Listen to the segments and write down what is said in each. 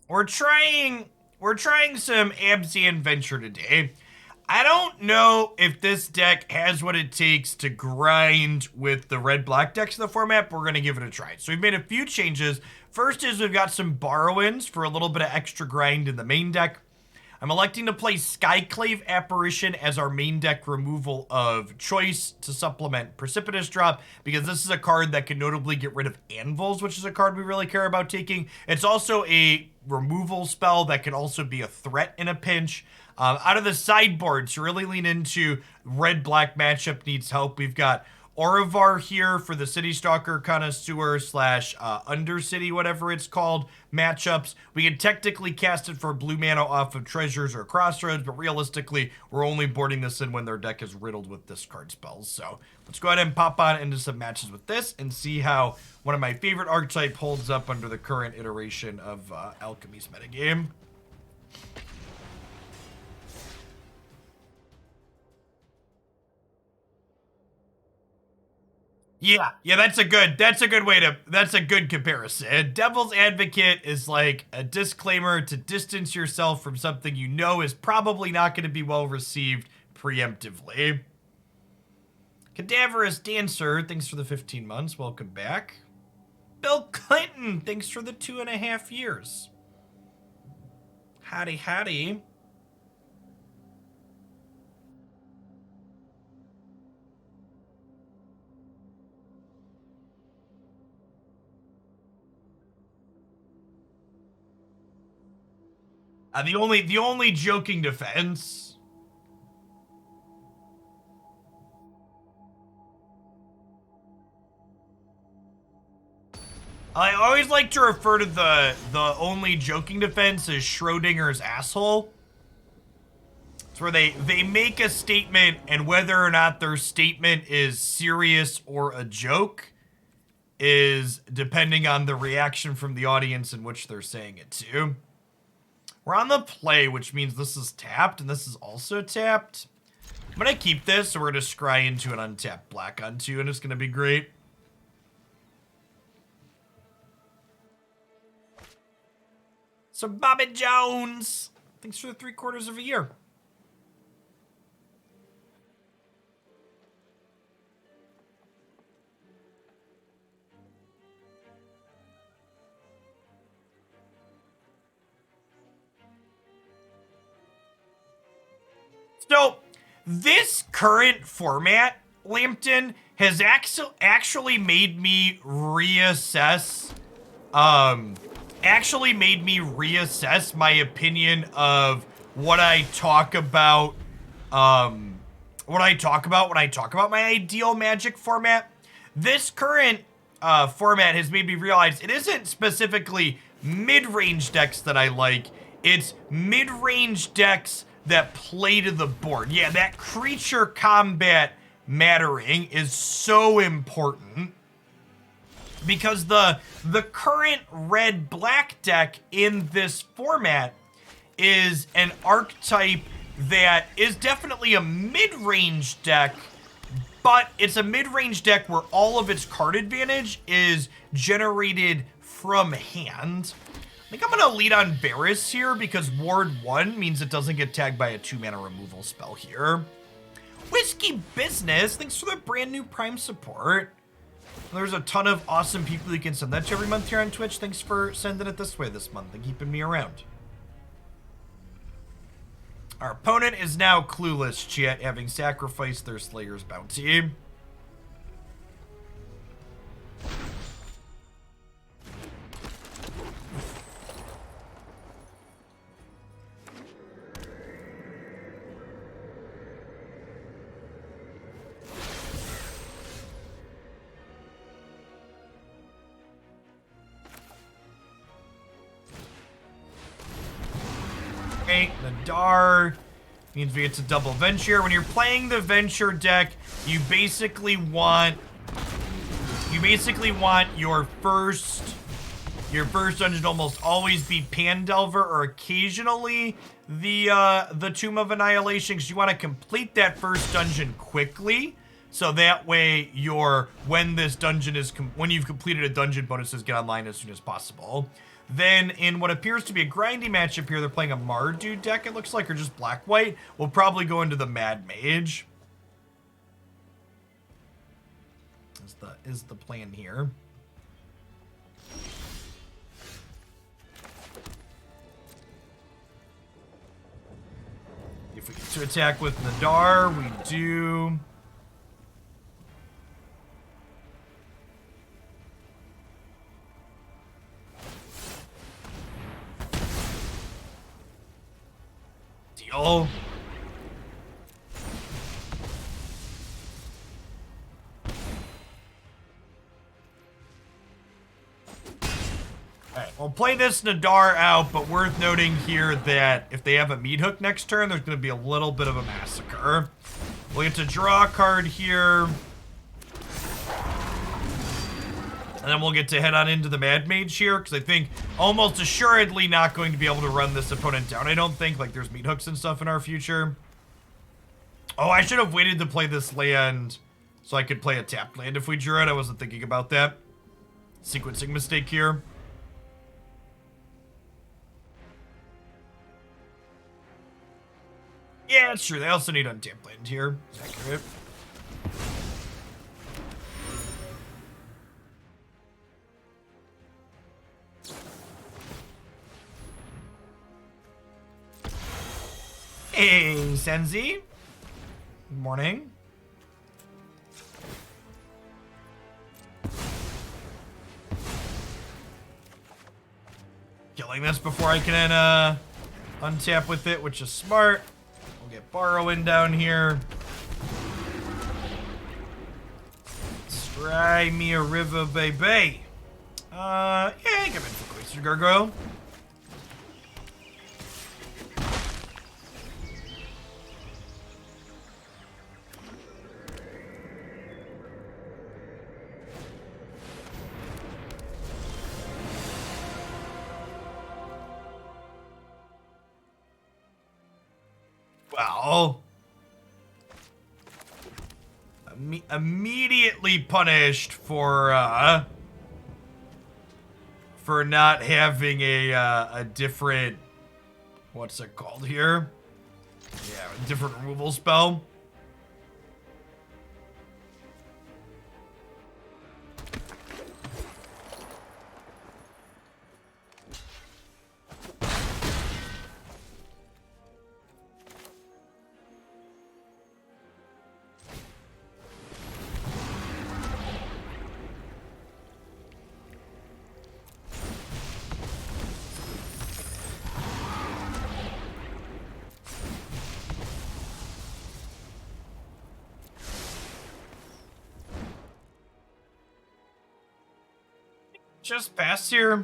we're trying some Abzan Venture today. I don't know if this deck has what it takes to grind with the red-black decks in the format, but we're going to give it a try. So we've made a few changes. First is we've got some Barrowins for a little bit of extra grind in the main deck. I'm electing to play Skyclave Apparition as our main deck removal of choice to supplement Precipitous Drop, because this is a card that can notably get rid of Anvils, which is a card we really care about taking. It's also a removal spell that can also be a threat in a pinch. Out of the sideboard, to really lean into red-black matchup needs help, we've got Orvar here for the City Stalker Connoisseur slash Undercity, whatever it's called, matchups. We can technically cast it for blue mana off of Treasures or Crossroads, but realistically, we're only boarding this in when their deck is riddled with discard spells. So let's go ahead and pop on into some matches with this and see how one of my favorite archetype holds up under the current iteration of Alchemy's metagame. Yeah, that's a good comparison. Devil's Advocate is like a disclaimer to distance yourself from something you know is probably not going to be well received preemptively. Cadaverous Dancer, thanks for the 15 months. Welcome back. Bill Clinton, thanks for the 2.5 years. Howdy. The only joking defense. I always like to refer to the only joking defense as Schrodinger's asshole. It's where they make a statement, and whether or not their statement is serious or a joke is depending on the reaction from the audience in which they're saying it to. We're on the play, which means this is tapped, and this is also tapped. I'm going to keep this, so we're going to scry into an untapped black on 2, and it's going to be great. So, Bobby Jones, thanks for the 3/4 of a year. So, this current format, Lambton, has actually made me reassess, my opinion of what I talk about, when I talk about my ideal Magic format. This current format has made me realize it isn't specifically mid-range decks that I like, it's mid-range decks that play to the board. Yeah, that creature combat mattering is so important, because the current red-black deck in this format is an archetype that is definitely a mid-range deck, but it's a mid-range deck where all of its card advantage is generated from hand. I think I'm going to lead on Varis here, because Ward 1 means it doesn't get tagged by a 2-mana removal spell here. Whiskey Business, thanks for the brand new Prime support. There's a ton of awesome people you can send that to every month here on Twitch. Thanks for sending it this way this month and keeping me around. Our opponent is now clueless, chat, having sacrificed their Slayer's bounty. Okay, Nadaar means we get to double venture. When you're playing the venture deck, you basically want your first dungeon to almost always be Pandelver, or occasionally the Tomb of Annihilation, because you want to complete that first dungeon quickly, so that way when you've completed a dungeon, bonuses get online as soon as possible. Then in what appears to be a grindy matchup here, they're playing a Mardu deck, it looks like, or just black-white. We'll probably go into the Mad Mage. Is the plan here. If we get to attack with Nadaar, we do. Deal. Alright, we'll play this Nadaar out, but worth noting here that if they have a Meat Hook next turn, there's going to be a little bit of a massacre. We'll get to draw a card here. And then we'll get to head on into the Mad Mage here, because I think almost assuredly not going to be able to run this opponent down. I don't think, like, there's Meat Hooks and stuff in our future. Oh, I should have waited to play this land so I could play a tapped land if we drew it. I wasn't thinking about that. Sequencing mistake here. Yeah, it's true. They also need untapped land here. It's accurate. Hey, Senzi. Good morning. Killing this before I can untap with it, which is smart. We'll get Barrowin down here. Try me a river, baby. Yeah, give it for A-Cloister Gargoyle. Well, immediately punished for not having a different, what's it called here? Yeah, a different removal spell. Just pass here.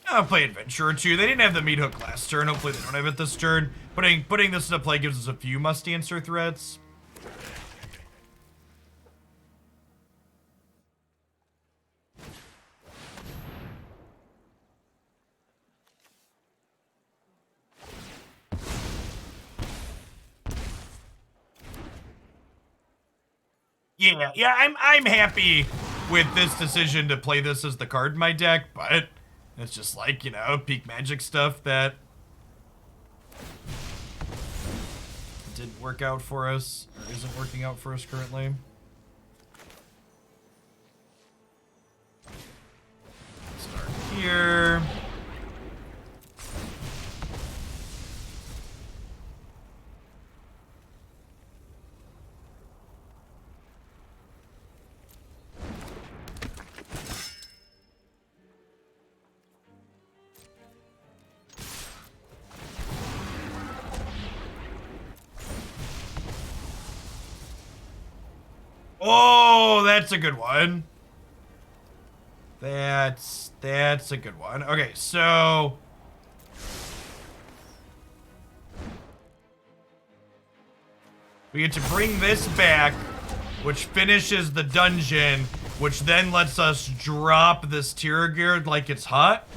I'll play Adventurer too. They didn't have the Meat Hook last turn. Hopefully they don't have it this turn. Putting this into play gives us a few must-answer threats. Yeah, I'm happy with this decision to play this as the card in my deck, but it's just like, you know, peak Magic stuff that didn't work out for us, or isn't working out for us currently. Start here. Oh, that's a good one. That's a good one. Okay, so we get to bring this back, which finishes the dungeon, which then lets us drop this Tiragir like it's hot.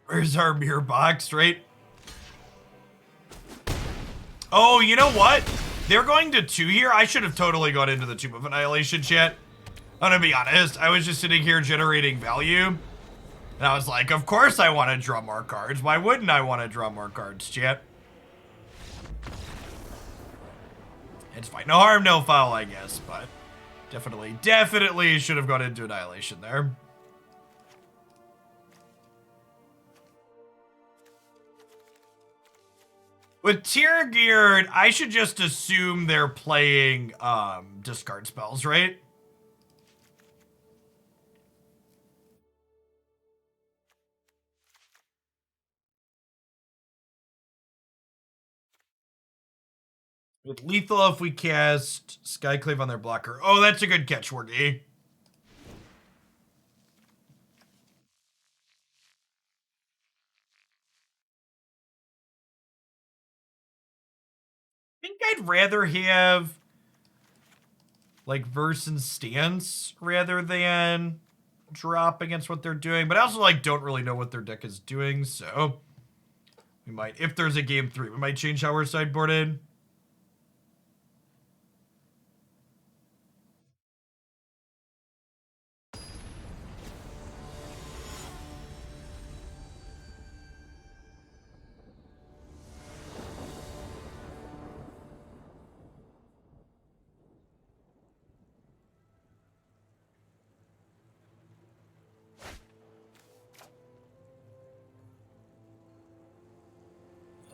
Where's our mirror box, right? Oh, you know what? They're going to 2 here. I should have totally gone into the Tomb of Annihilation, chat. I'm gonna be honest. I was just sitting here generating value. And I was like, of course I want to draw more cards. Why wouldn't I want to draw more cards, chat? It's fine. No harm, no foul, I guess. But definitely should have gone into Annihilation there. With Tiergeared, I should just assume they're playing discard spells, right? With lethal if we cast Skyclave on their blocker. Oh, that's a good catch, Wardy. I think I'd rather have like Verse and Stance rather than drop against what they're doing. But I also like don't really know what their deck is doing, so we might, if there's a game 3, we might change how we're sideboarded.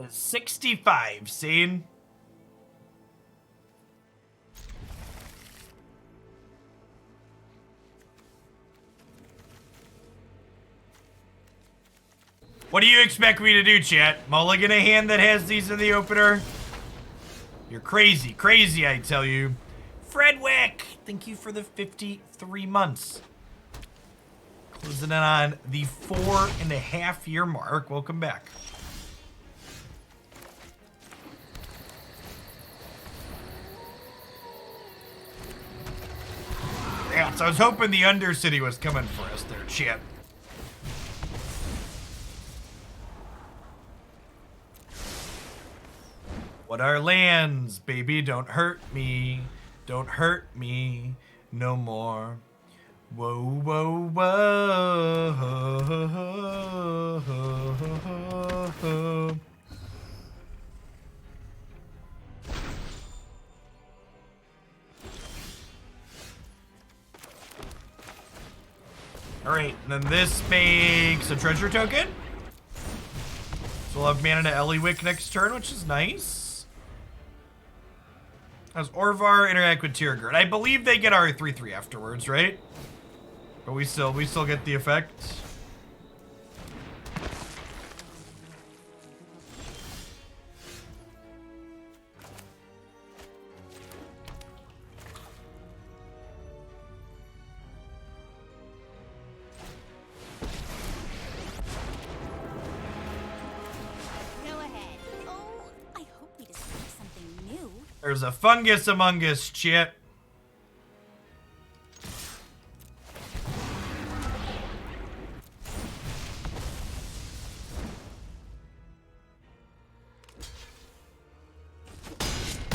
$65, Sane. What do you expect me to do, chat? Mulligan a hand that has these in the opener? You're crazy, crazy, I tell you. Fredwick, thank you for the 53 months. Closing in on the 4.5-year mark. Welcome back. Yeah, so I was hoping the Undercity was coming for us there, chat. What are lands? Baby, don't hurt me. Don't hurt me no more. Whoa, whoa, whoa. Alright, then this makes a treasure token. So we'll have mana to Ellywick next turn, which is nice. How's Orvar interact with Tiergeared? I believe they get our 3/3 afterwards, right? But we still get the effect. There's a fungus among us, Chip.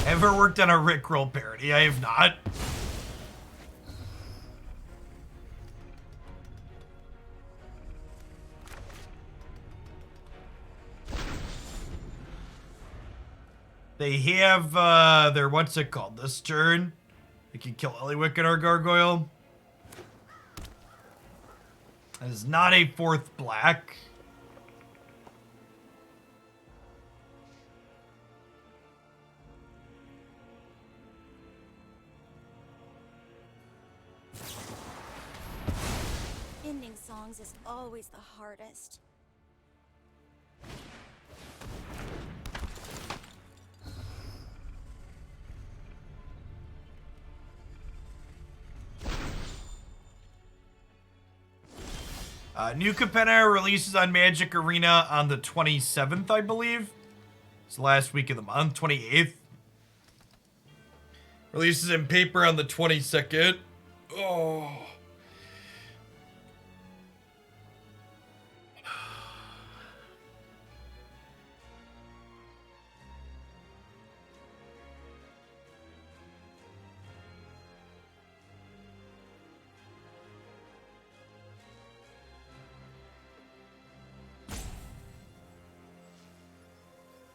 Ever worked on a Rickroll parody? I have not. They have their, what's it called, this turn? They can kill Ellywick and our Gargoyle. That is not a 4th black. Ending songs is always the hardest. New Capenna releases on Magic Arena on the 27th, I believe. It's the last week of the month, 28th. Releases in paper on the 22nd. Oh.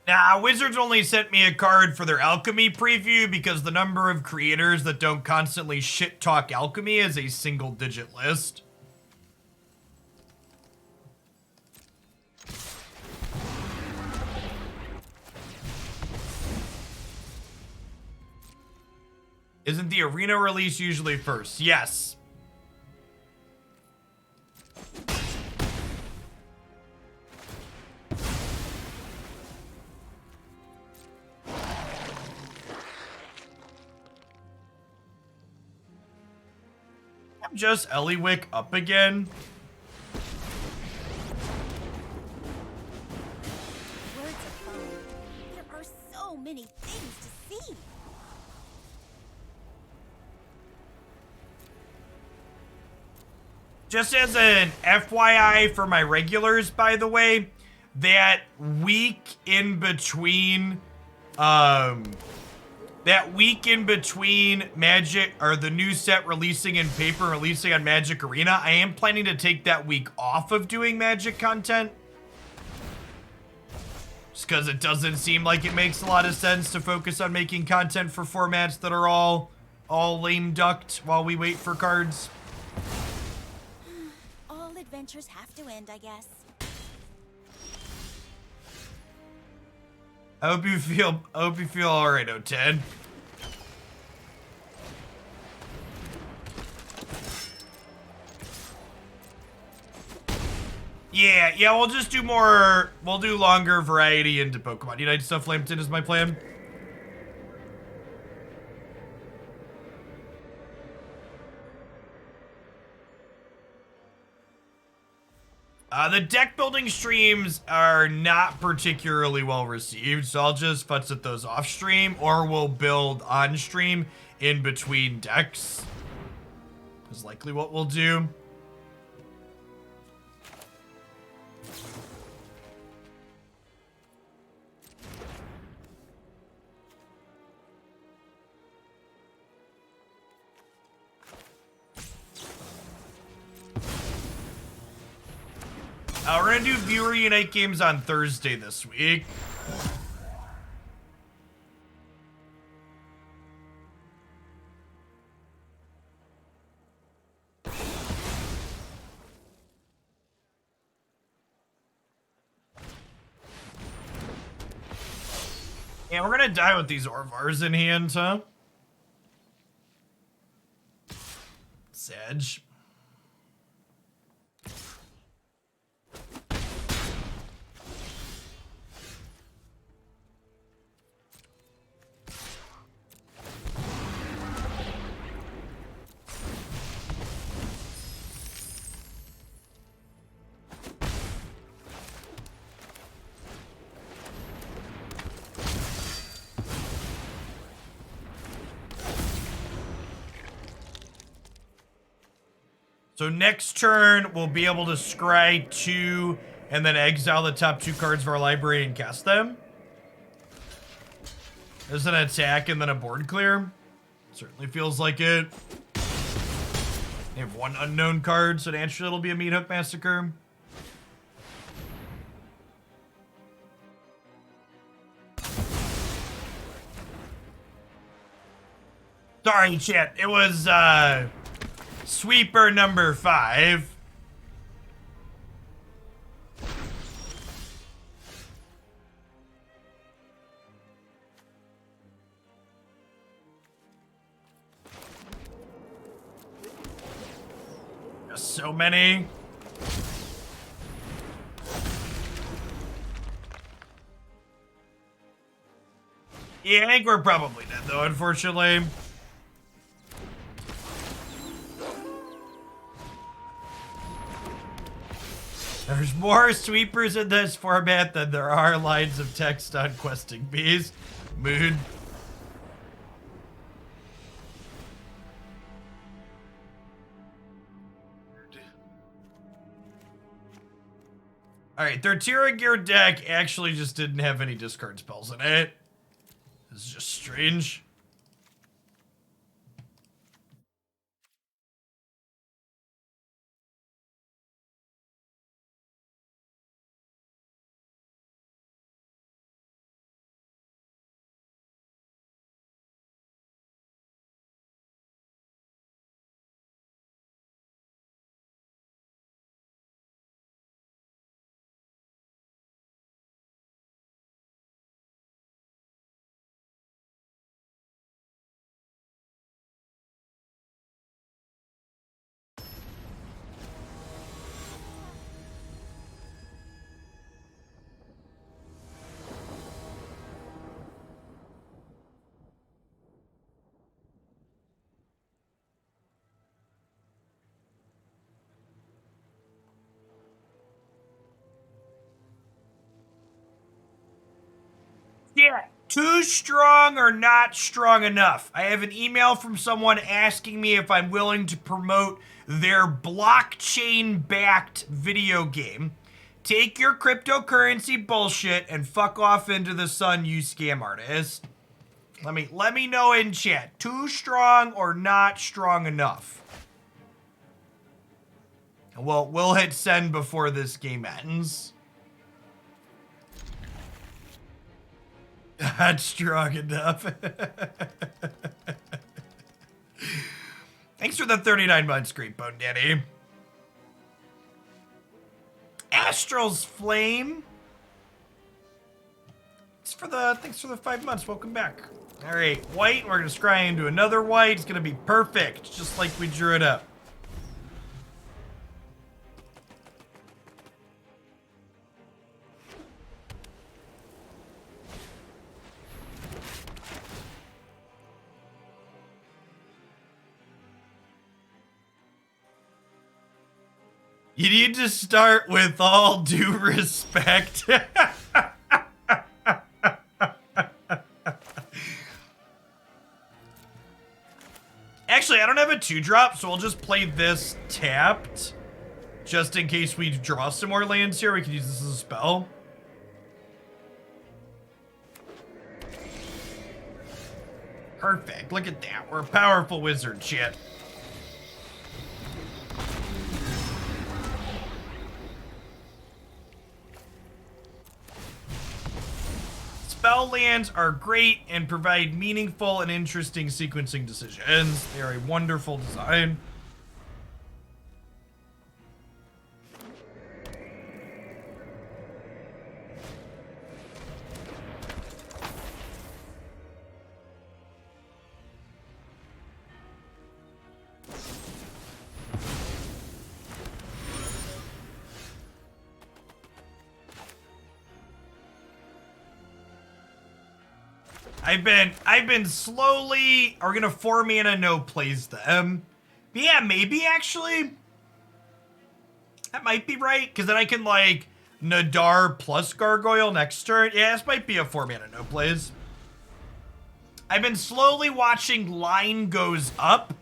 Nah, Wizards only sent me a card for their Alchemy preview because the number of creators that don't constantly shit talk Alchemy is a single-digit list. Isn't the arena release usually first? Yes. I'm just A-Ellywick up again. Words are fine. There are so many things to see. Just as an FYI for my regulars, by the way, that week in between, Magic, or the new set releasing in paper, releasing on Magic Arena, I am planning to take that week off of doing Magic content. Just because it doesn't seem like it makes a lot of sense to focus on making content for formats that are all lame ducked while we wait for cards. All adventures have to end, I guess. I hope you feel alright, O10. Yeah, we'll just do more, we'll do longer variety into Pokemon Unite stuff. Lambton is my plan. The deck building streams are not particularly well received, so I'll just futz at those off stream, or we'll build on stream in between decks. Is likely what we'll do. We're gonna do viewer Unite games on Thursday this week. Yeah, we're gonna die with these Orvars in hand, huh? Sedge. So next turn, we'll be able to scry 2 and then exile the top 2 cards of our library and cast them. There's an attack and then a board clear. Certainly feels like it. They have 1 unknown card, so naturally it'll be a Meat Hook Massacre. Sorry, chat. It was, Sweeper number 5. There's so many. Yeah, I think we're probably dead though, unfortunately. There's more sweepers in this format than there are lines of text on questing bees. Mood. Alright, their Tira Gear deck actually just didn't have any discard spells in it. This is just strange. Yeah, too strong or not strong enough. I have an email from someone asking me if I'm willing to promote their blockchain-backed video game. Take your cryptocurrency bullshit and fuck off into the sun, you scam artist. Let me know in chat. Too strong or not strong enough? Well, we'll hit send before this game ends. Not strong enough. Thanks for the 39 months, Great Bone Daddy. Astral's Flame. Thanks for the 5 months. Welcome back. All right, white. We're gonna scry into another white. It's gonna be perfect, just like we drew it up. You need to start with all due respect. Actually, I don't have a 2-drop, so we'll just play this tapped. Just in case we draw some more lands here, we can use this as a spell. Perfect, look at that. We're a powerful wizard, shit. Spell lands are great and provide meaningful and interesting sequencing decisions. They are a wonderful design. I've been slowly, we're gonna 4 mana no plays them. But yeah, maybe actually. That might be right, because then I can like Nadaar plus Gargoyle next turn. Yeah, this might be a 4 mana no plays. I've been slowly watching Line Goes Up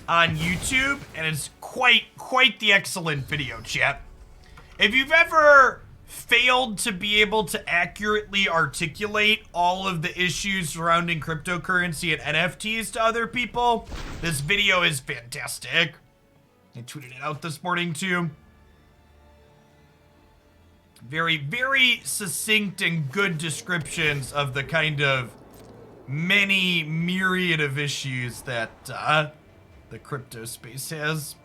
on YouTube, and it's quite the excellent video, chat. If you've ever failed to be able to accurately articulate all of the issues surrounding cryptocurrency and NFTs to other people, this video is fantastic. I tweeted it out this morning too. Very succinct and good descriptions of the kind of many myriad of issues that the crypto space has.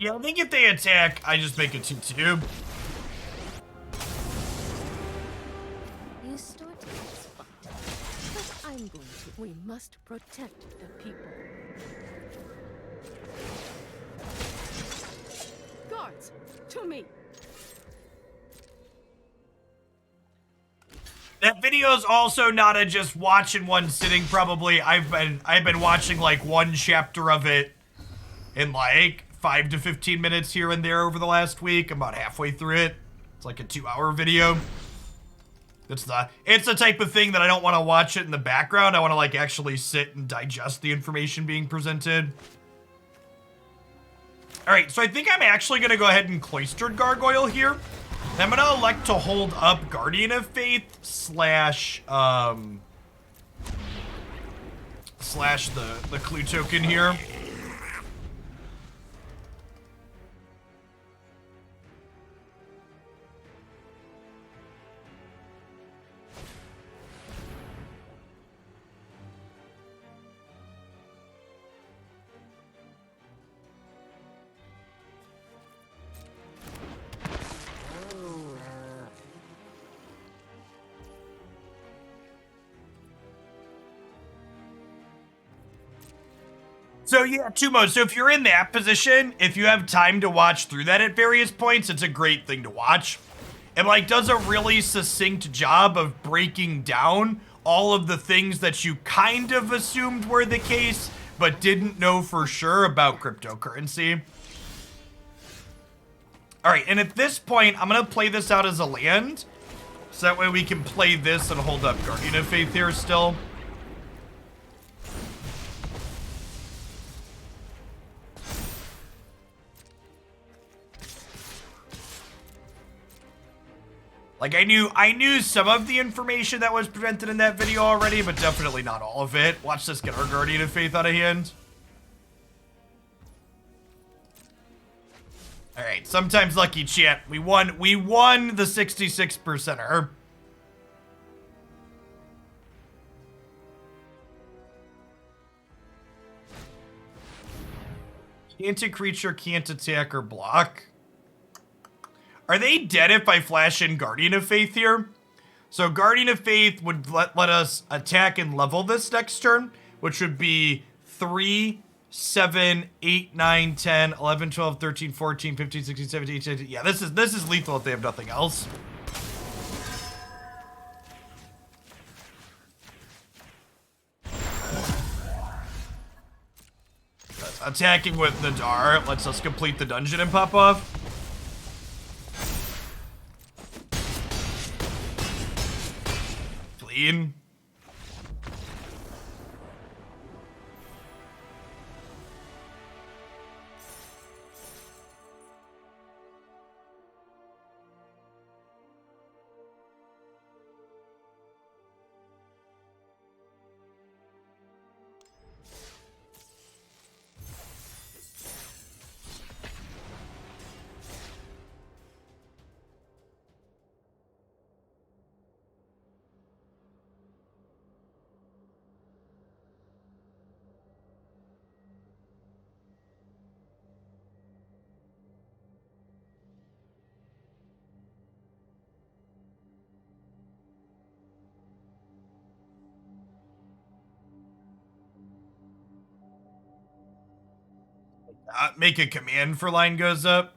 Yeah, I think if they attack, I just make it 2/2. You started this fight, but I'm going to. We must protect the people. Guards, to me. That video is also not a just watch in one sitting. Probably I've been watching like one chapter of it in like 5 to 15 minutes here and there over the last week. I'm about halfway through it. It's like a 2-hour video. It's the type of thing that I don't want to watch it in the background. I want to like actually sit and digest the information being presented. All right, so I think I'm actually gonna go ahead and Cloistered Gargoyle here. And I'm gonna elect to hold up Guardian of Faith slash the clue token here. So yeah, 2 modes. So if you're in that position, if you have time to watch through that at various points, it's a great thing to watch. It like does a really succinct job of breaking down all of the things that you kind of assumed were the case, but didn't know for sure about cryptocurrency. All right, and at this point, I'm gonna play this out as a land. So that way we can play this and hold up Guardian of Faith here still. Like, I knew some of the information that was presented in that video already, but definitely not all of it. Watch this get our Guardian of Faith out of hand. All right, sometimes lucky, chat. We won the 66%er. Can't a creature can't attack or block. Are they dead if I flash in Guardian of Faith here? So Guardian of Faith would let us attack and level this next turn, which would be 3, 7, 8, 9, 10, 11, 12, 13, 14, 15, 16, 17, 18, 19. Yeah, this is lethal if they have nothing else. Attacking with Nadaar lets us complete the dungeon and pop off. Clean. Make a command for line goes up.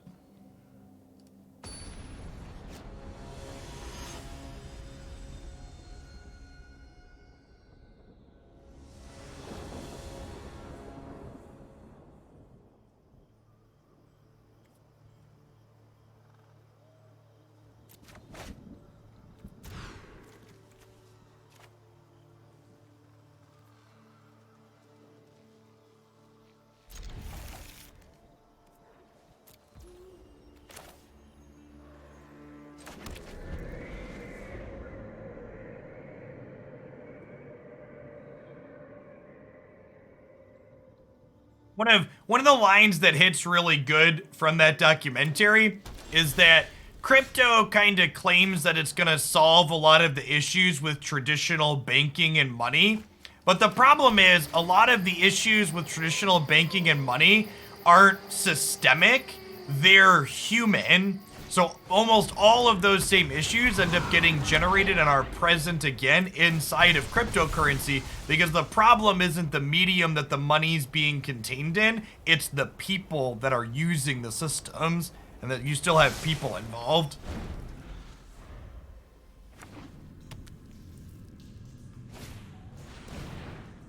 One of the lines that hits really good from that documentary is that crypto kind of claims that it's going to solve a lot of the issues with traditional banking and money. But the problem is a lot of the issues with traditional banking and money aren't systemic, they're human. So almost all of those same issues end up getting generated and are present again inside of cryptocurrency, because the problem isn't the medium that the money's being contained in, it's the people that are using the systems, and that you still have people involved.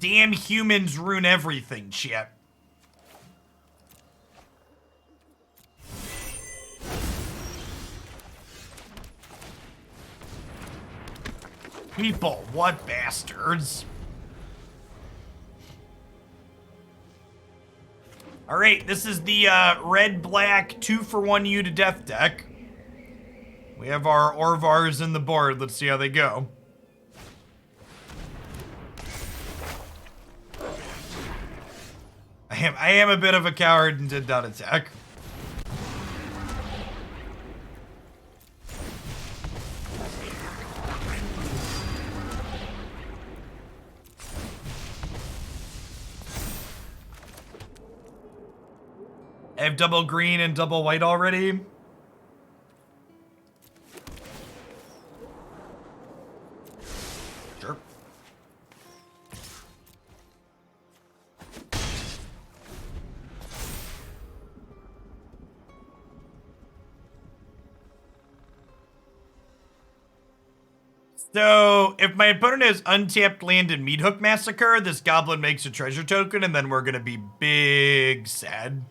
Damn humans ruin everything, chat. People, what bastards. Alright, this is the red-black 2-for-1 U to death deck. We have our Orvars in the board. Let's see how they go. I am a bit of a coward and did not attack. I have double green and double white already. Sure. So, if my opponent has untapped land and Meathook Massacre, this goblin makes a treasure token, and then we're gonna be big sad.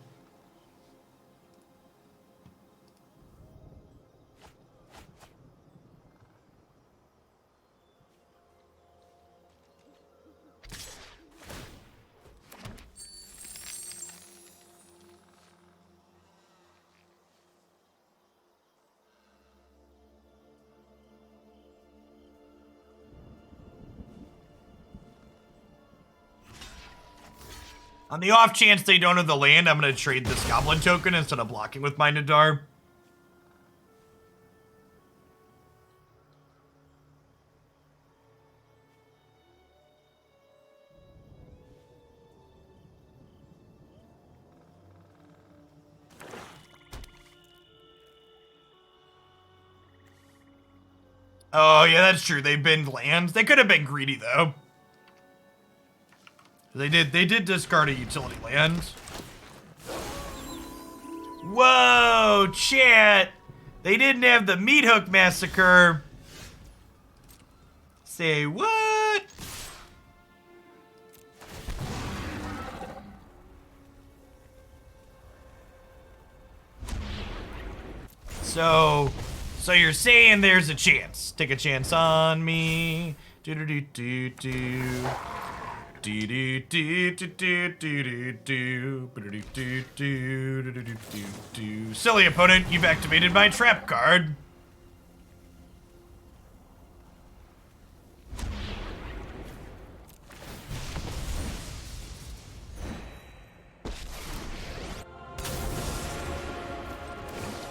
On the off chance they don't have the land, I'm going to trade this goblin token instead of blocking with my Nadaar. Oh, yeah, that's true. They've been lands. They could have been greedy, though. They did discard a utility land. Whoa, chat. They didn't have the Meat Hook Massacre. Say what? So you're saying there's a chance. Take a chance on me. Do do do do do. Do do do do do do do do. Silly opponent, you've activated my trap card.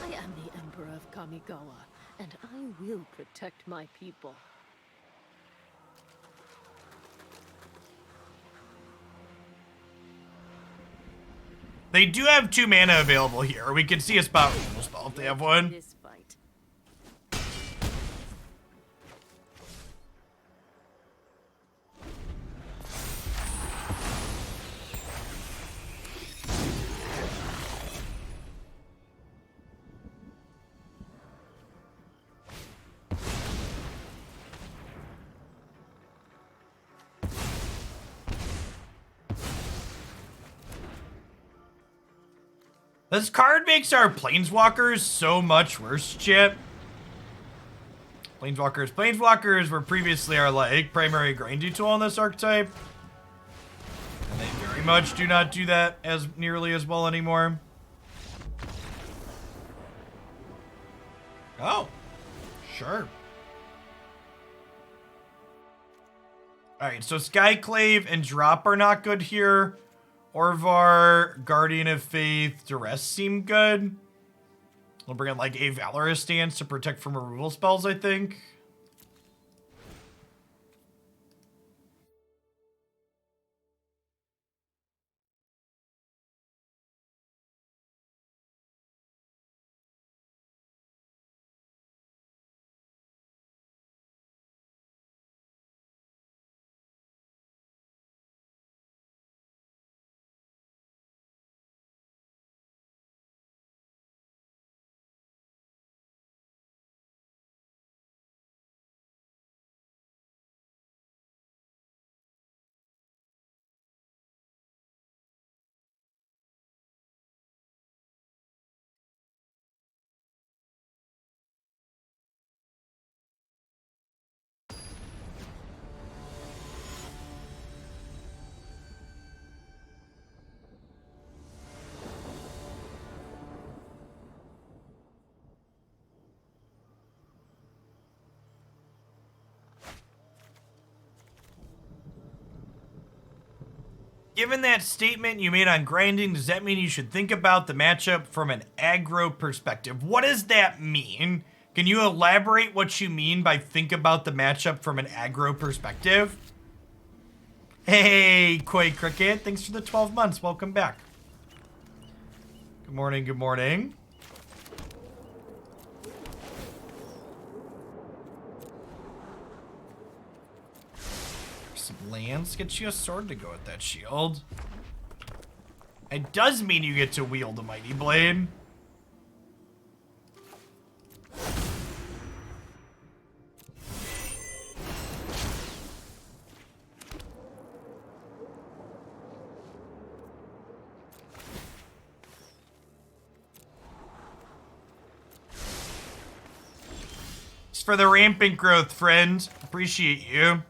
I am the Emperor of Kamigawa, and I will protect my people. They do have 2 mana available here. We can see a spot removal spell if they have one. This fight. This card makes our Planeswalkers so much worse, chat. Planeswalkers were previously our, like, primary grindy tool on this archetype. And they very much do not do that as nearly as well anymore. Oh, sure. Alright, so Skyclave and Drop are not good here. Orvar, Guardian of Faith, Duress seem good. We'll bring in like a Valorous Stance to protect from removal spells, I think. Given that statement you made on grinding, does that mean you should think about the matchup from an aggro perspective? What does that mean? Can you elaborate what you mean by think about the matchup from an aggro perspective? Hey, Koi Cricket, thanks for the 12 months. Welcome back. Good morning, good morning. Some lands, get you a sword to go with that shield. It does mean you get to wield a Mighty Blade. It's for the rampant growth, friend. Appreciate you.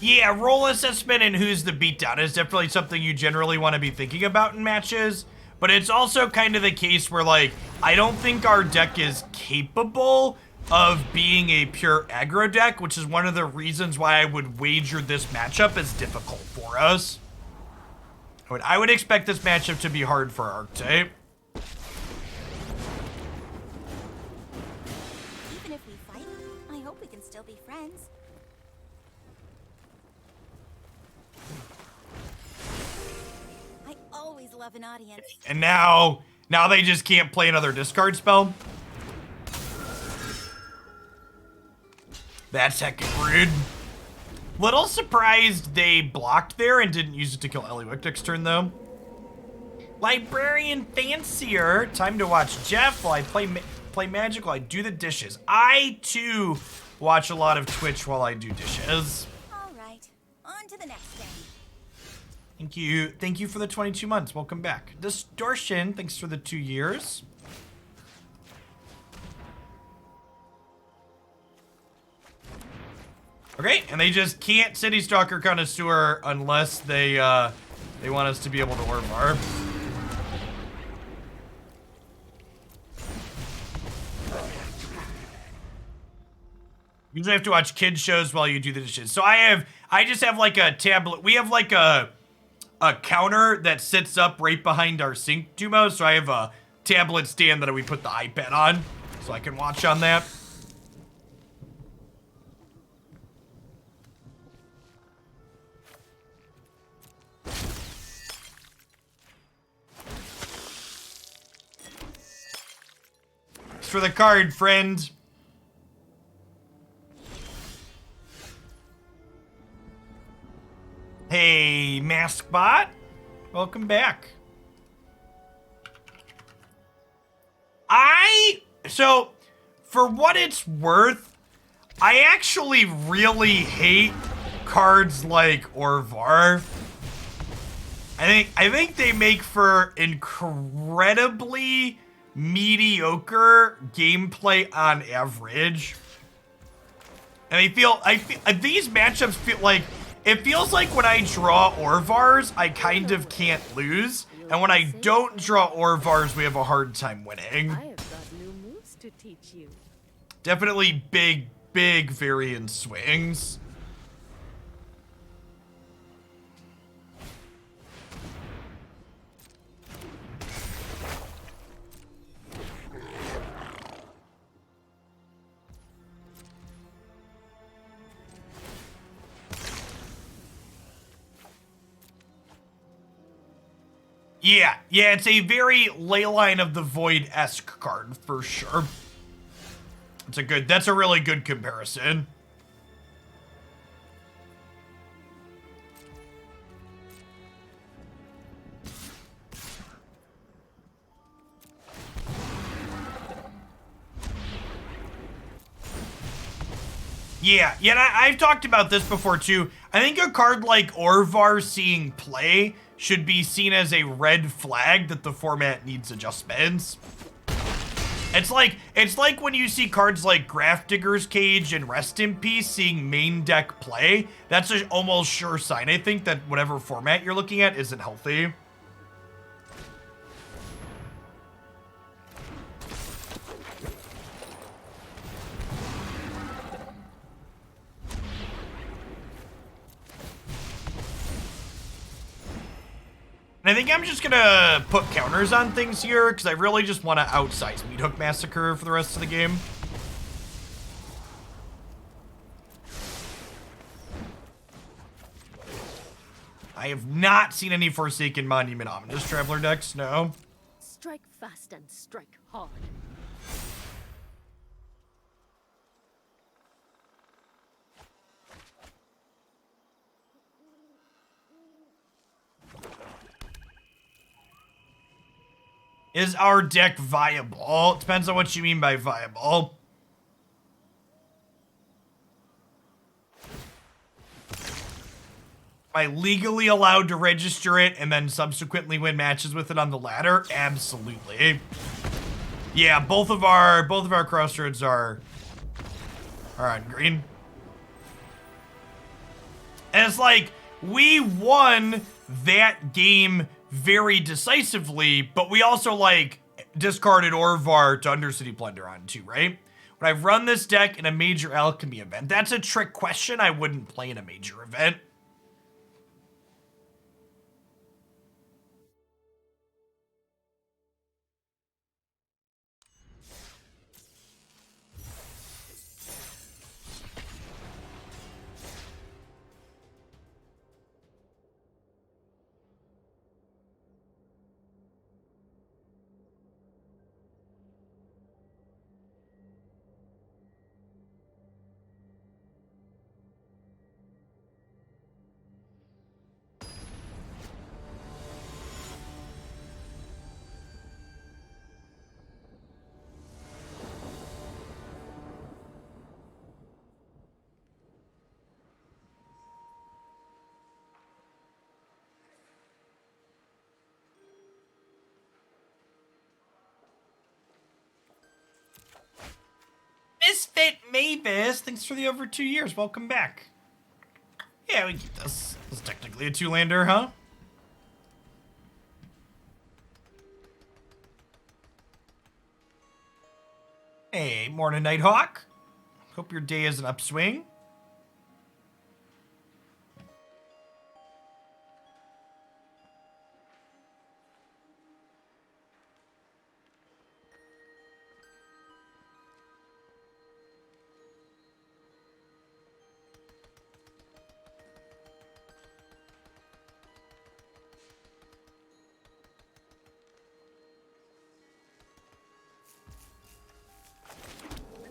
Yeah, role assessment and who's the beatdown is definitely something you generally want to be thinking about in matches. but it's also kind of the case where, like, I don't think our deck is capable of being a pure aggro deck, which is one of the reasons why I would wager this matchup is difficult for us. I would expect this matchup to be hard for Archetype. Even if we fight, I hope we can still be friends. I always love an audience. And now they just can't play another discard spell. That's heckin' rude. Little surprised they blocked there and didn't use it to kill A-Ellywick next turn, though. Librarian Fancier. Time to watch Jeff while I play Magic while I do the dishes. I, too, watch a lot of Twitch while I do dishes. All right, on to the next game. Thank you. Thank you for the 22 months. Welcome back. Distortion, thanks for the 2 years. Okay, and they just can't City Stalker Connoisseur unless they want us to be able to Orvar. Usually have to watch kids shows while you do the dishes. So I just have like a tablet. We have like a counter that sits up right behind our sink, Tumo. So I have a tablet stand that we put the iPad on so I can watch on that. For the card, friend. Hey, Maskbot. Welcome back. So, for what it's worth, I actually really hate cards like Orvar. I think they make for incredibly mediocre gameplay on average. And these matchups feel like, it feels like when I draw Orvars, I kind of can't lose. And when I don't draw Orvars, we have a hard time winning. I have got new moves to teach you. Definitely big variant swings. Yeah, it's a very Leyline of the Void-esque card for sure. That's a really good comparison. Yeah, I've talked about this before too. I think a card like Orvar seeing play should be seen as a red flag that the format needs adjustments. It's like when you see cards like Grafdigger's Cage and Rest in Peace seeing main deck play. That's an almost sure sign, I think, that whatever format you're looking at isn't healthy. And I think I'm just gonna put counters on things here because I really just want to outsize Meathook Massacre for the rest of the game. I have not seen any Forsaken Monument Ominous Traveler decks, no. Strike fast and strike hard. Is our deck viable? Depends on what you mean by viable. Am I legally allowed to register it and then subsequently win matches with it on the ladder? Absolutely. Yeah, both of our crossroads are on green. And it's like, we won that game very decisively, but we also, like, discarded Orvar to Undercity Plunder on too, right? Would I run this deck in a major alchemy event? That's a trick question. I wouldn't play in a major event. Misfit Mavis, thanks for the over 2 years. Welcome back. Yeah, we keep this. This is technically a 2-lander, huh? Hey, morning, Nighthawk. Hope your day is an upswing.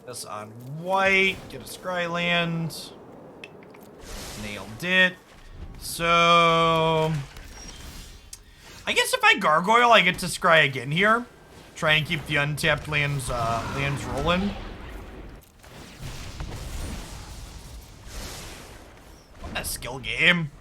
This on white, get a Scryland. Nailed it. So I guess if I gargoyle, I get to scry again here. Try and keep the untapped lands rolling. What a skill game.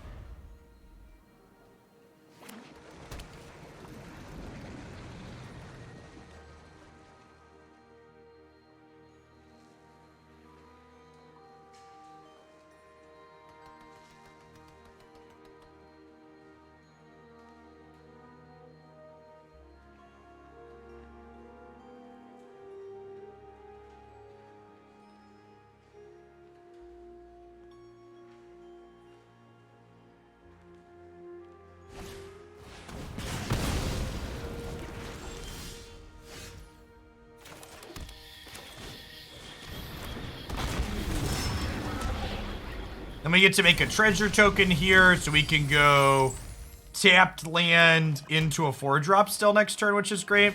Then we get to make a treasure token here, so we can go tapped land into a 4-drop still next turn, which is great.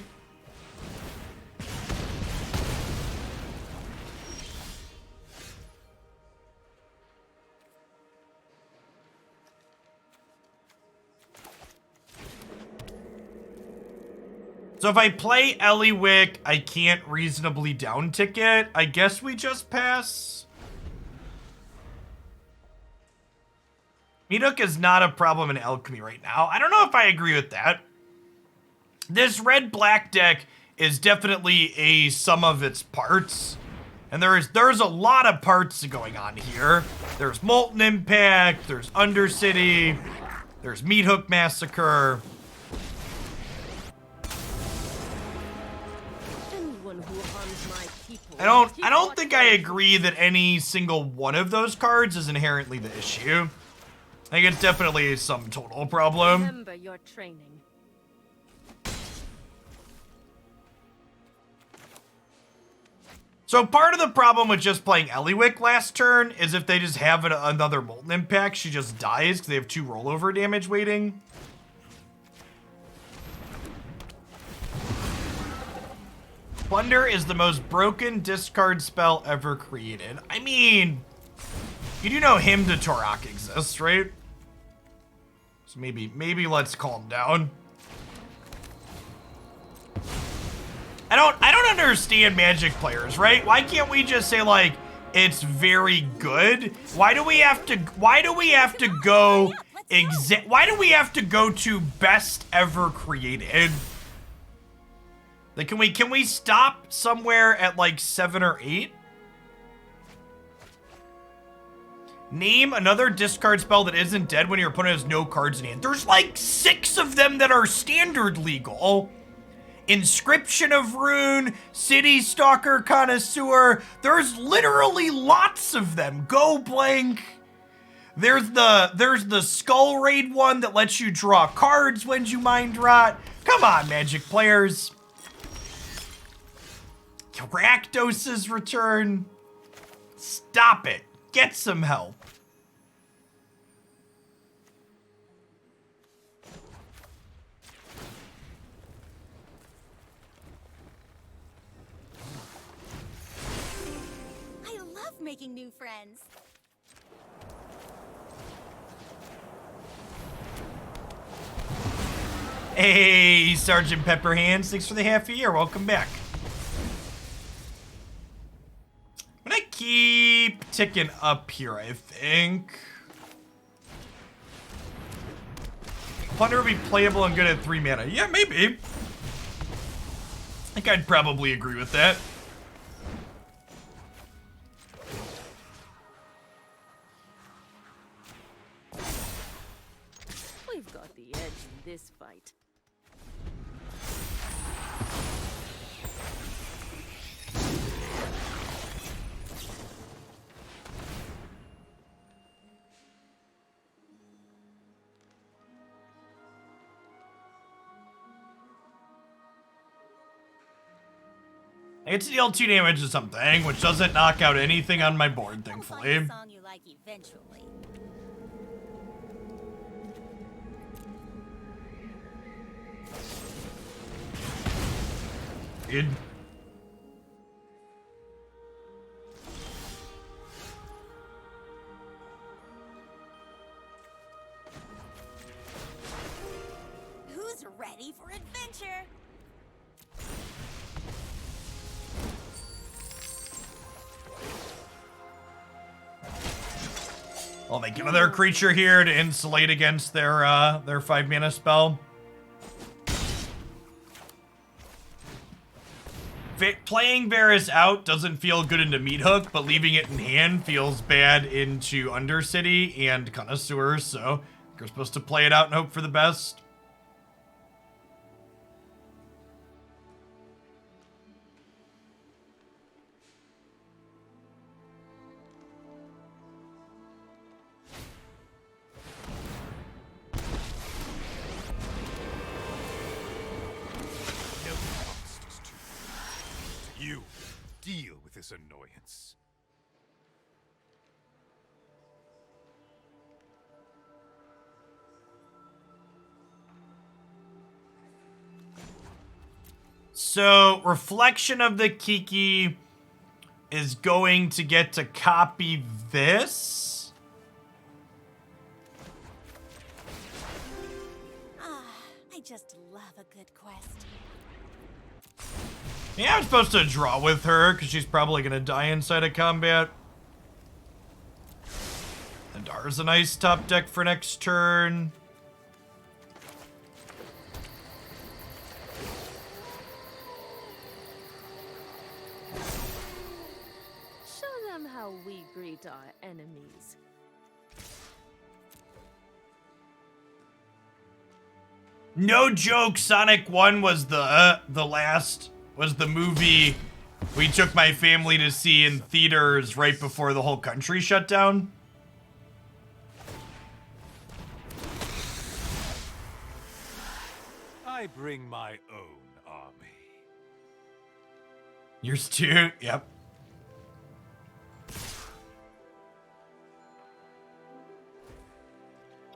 So if I play Ellywick, I can't reasonably downtick it. I guess we just pass. Meathook is not a problem in Alchemy right now. I don't know if I agree with that. This red-black deck is definitely a sum of its parts. And there's a lot of parts going on here. There's Molten Impact, there's Undercity, there's Meathook Massacre. I don't think I agree that any single one of those cards is inherently the issue. I think it's definitely some total problem. Remember your training. So part of the problem with just playing Ellywick last turn is if they just have another Molten Impact, she just dies because they have 2 rollover damage waiting. Plunder is the most broken discard spell ever created. I mean, you do know Hymn to Torok exists, right? So maybe let's calm down. I don't understand Magic players, right? Why can't we just say like it's very good? Why do we have to go to best ever created? Like can we stop somewhere at like 7 or 8? Name another discard spell that isn't dead when your opponent has no cards in hand. There's like 6 of them that are standard legal. Inscription of Rune, City Stalker Connoisseur. There's literally lots of them. Go blank. There's the Skull Raid one that lets you draw cards when you mind rot. Come on, Magic players. Rakdos's return. Stop it. Get some help. I love making new friends. Hey, Sergeant Pepperhands. Thanks for the half a year. Welcome back. I'm gonna keep ticking up here, I think. Plunder would be playable and good at 3 mana. Yeah, maybe. I think I'd probably agree with that. We've got the edge in this fight. I get to deal 2 damage to something, which doesn't knock out anything on my board, I'll find thankfully. a song you like eventually. Good. Who's ready for adventure? I'll make another creature here to insulate against their 5 mana spell. Playing Varis out doesn't feel good into Meat Hook, but leaving it in hand feels bad into Undercity and Connoisseur, so you're supposed to play it out and hope for the best. You deal with this annoyance. So, Reflection of the Kiki is going to get to copy this. I just love a good quest. Yeah, I'm supposed to draw with her, because she's probably going to die inside of combat. Nadaar's a nice top deck for next turn. Show them how we greet our enemies. No joke, Sonic 1 was the movie we took my family to see in theaters right before the whole country shut down. I bring my own army. Yours too? Yep.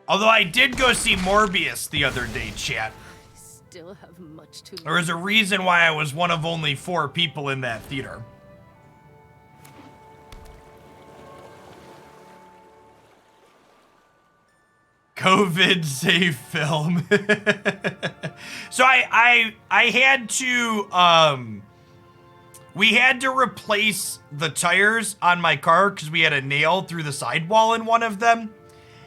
Although I did go see Morbius the other day, chat. Still have much to There was a reason why I was one of only 4 people in that theater. COVID safe film. So I had to we had to replace the tires on my car because we had a nail through the sidewall in one of them.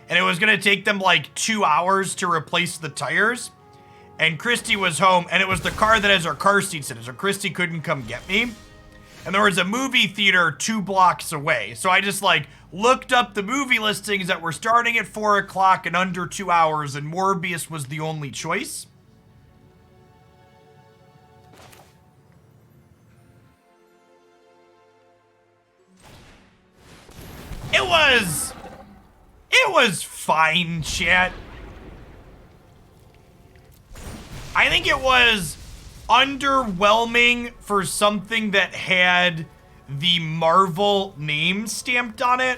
And it was gonna take them like 2 hours to replace the tires. And Christy was home, and it was the car that has our car seats in it, so Christy couldn't come get me. and there was a movie theater 2 blocks away. So I just like looked up the movie listings that were starting at 4 o'clock in under 2 hours, and Morbius was the only choice. It was fine, chat. I think it was underwhelming for something that had the Marvel name stamped on it.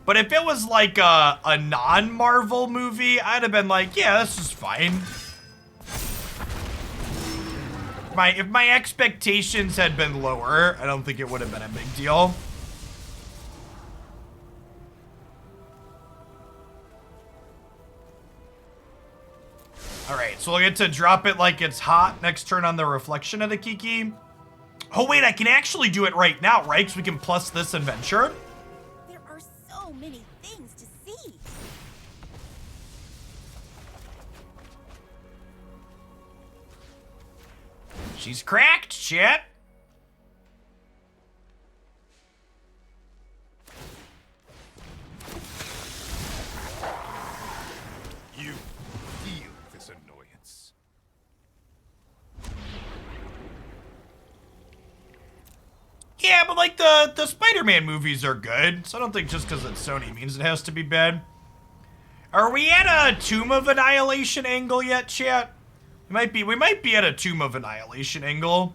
But if it was like a non-Marvel movie, I'd have been like, yeah, this is fine. If my expectations had been lower, I don't think it would have been a big deal. Alright, so we'll get to drop it like it's hot. Next turn on the reflection of the Kiki. Oh wait, I can actually do it right now, right? Because we can plus this adventure. There are so many things to see. She's cracked, chat. You deal with this annoyance. Yeah, but like the Spider-Man movies are good, so I don't think just because it's Sony means it has to be bad. Are we at a Tomb of Annihilation angle yet, chat? We might be at a Tomb of Annihilation angle.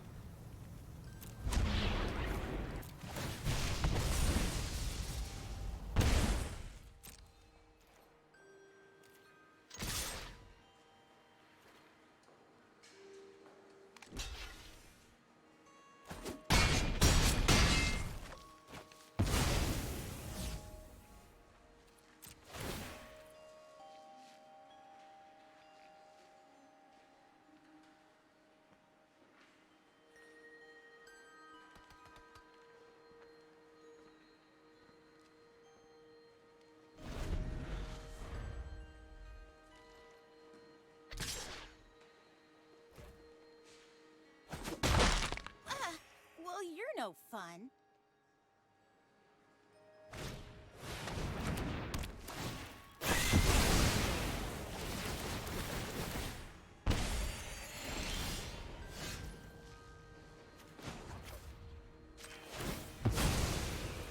Well, you're no fun.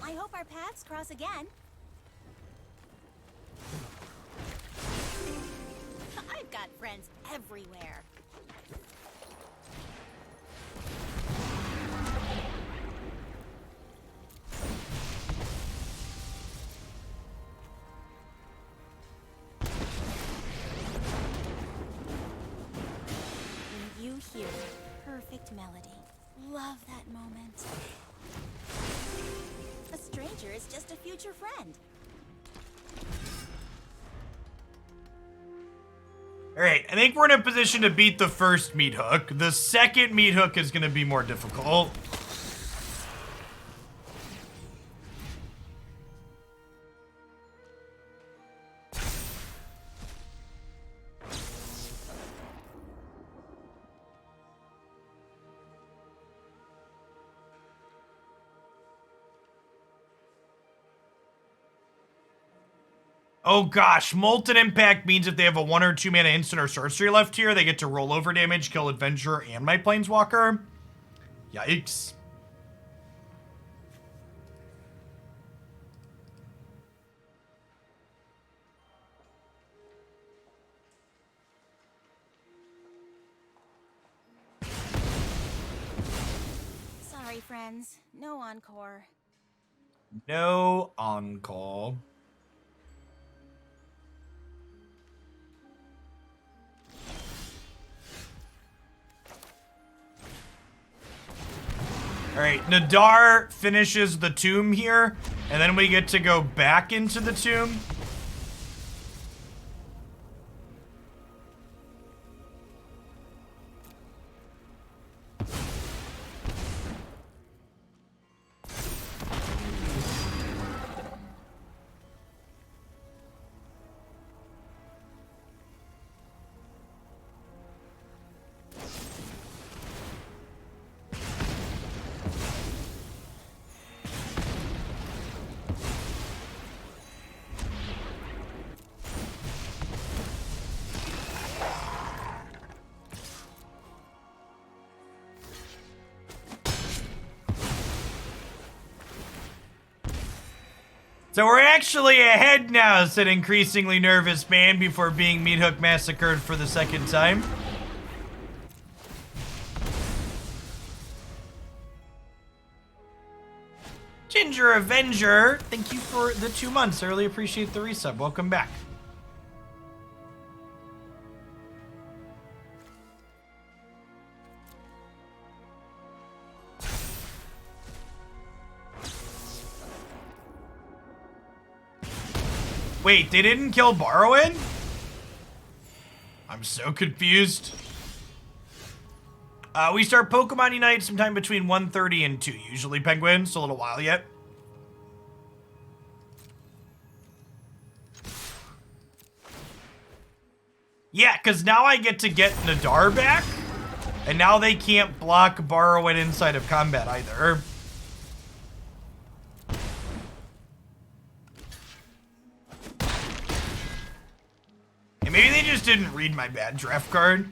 I hope our paths cross again. I've got friends everywhere. When you hear that perfect melody, love that moment. A stranger is just a future friend. Alright, I think we're in a position to beat the first meat hook. The second meat hook is going to be more difficult. Oh gosh, Molten Impact means if they have a 1 or 2 mana instant or sorcery left here, they get to roll over damage, kill Adventurer and my Planeswalker. Yikes. Sorry, friends. No encore. No on-call. Alright, Nadaar finishes the tomb here, and then we get to go back into the tomb. So we're actually ahead now, said increasingly nervous man before being meat hook massacred for the second time. Ginger Avenger, thank you for the 2 months. I really appreciate the resub. Welcome back. Wait, they didn't kill Barrowin? I'm so confused. We start Pokemon Unite sometime between 1:30 and 2, usually, Penguin, so a little while yet. Yeah, because now I get to get Nadaar back, and now they can't block Barrowin inside of combat either. And maybe they just didn't read my bad draft card.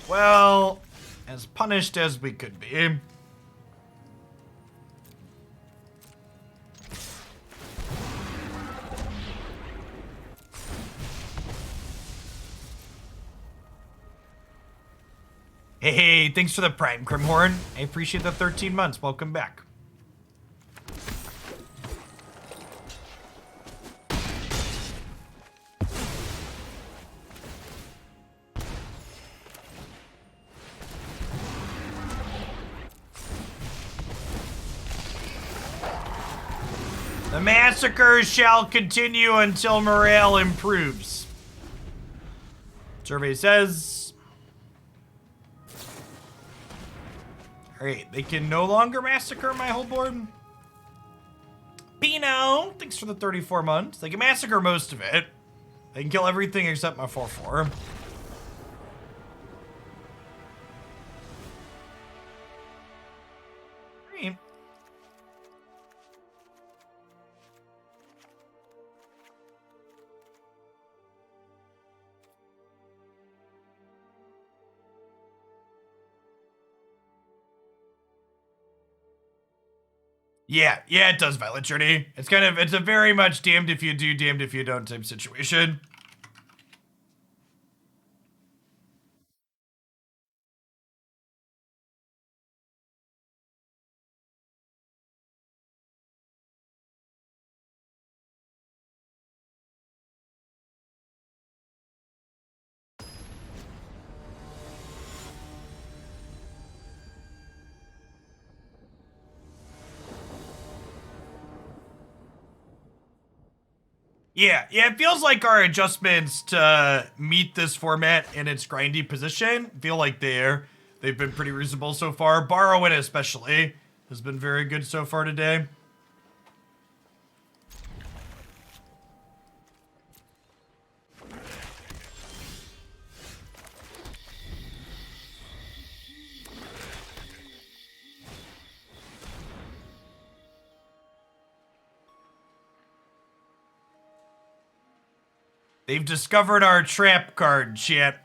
Well, as punished as we could be. Hey, thanks for the Prime, Crimhorn. I appreciate the 13 months. Welcome back. The massacres shall continue until morale improves. Survey says. Alright, they can no longer massacre my whole board. Pino, thanks for the 34 months. They can massacre most of it. They can kill everything except my 4/4. Great. Yeah, it does, Violet Journey. It's a very much damned if you do, damned if you don't type situation. Yeah, it feels like our adjustments to meet this format in its grindy position feel like they've been pretty reasonable so far. Barrowin especially has been very good so far today. They've discovered our trap card, chat.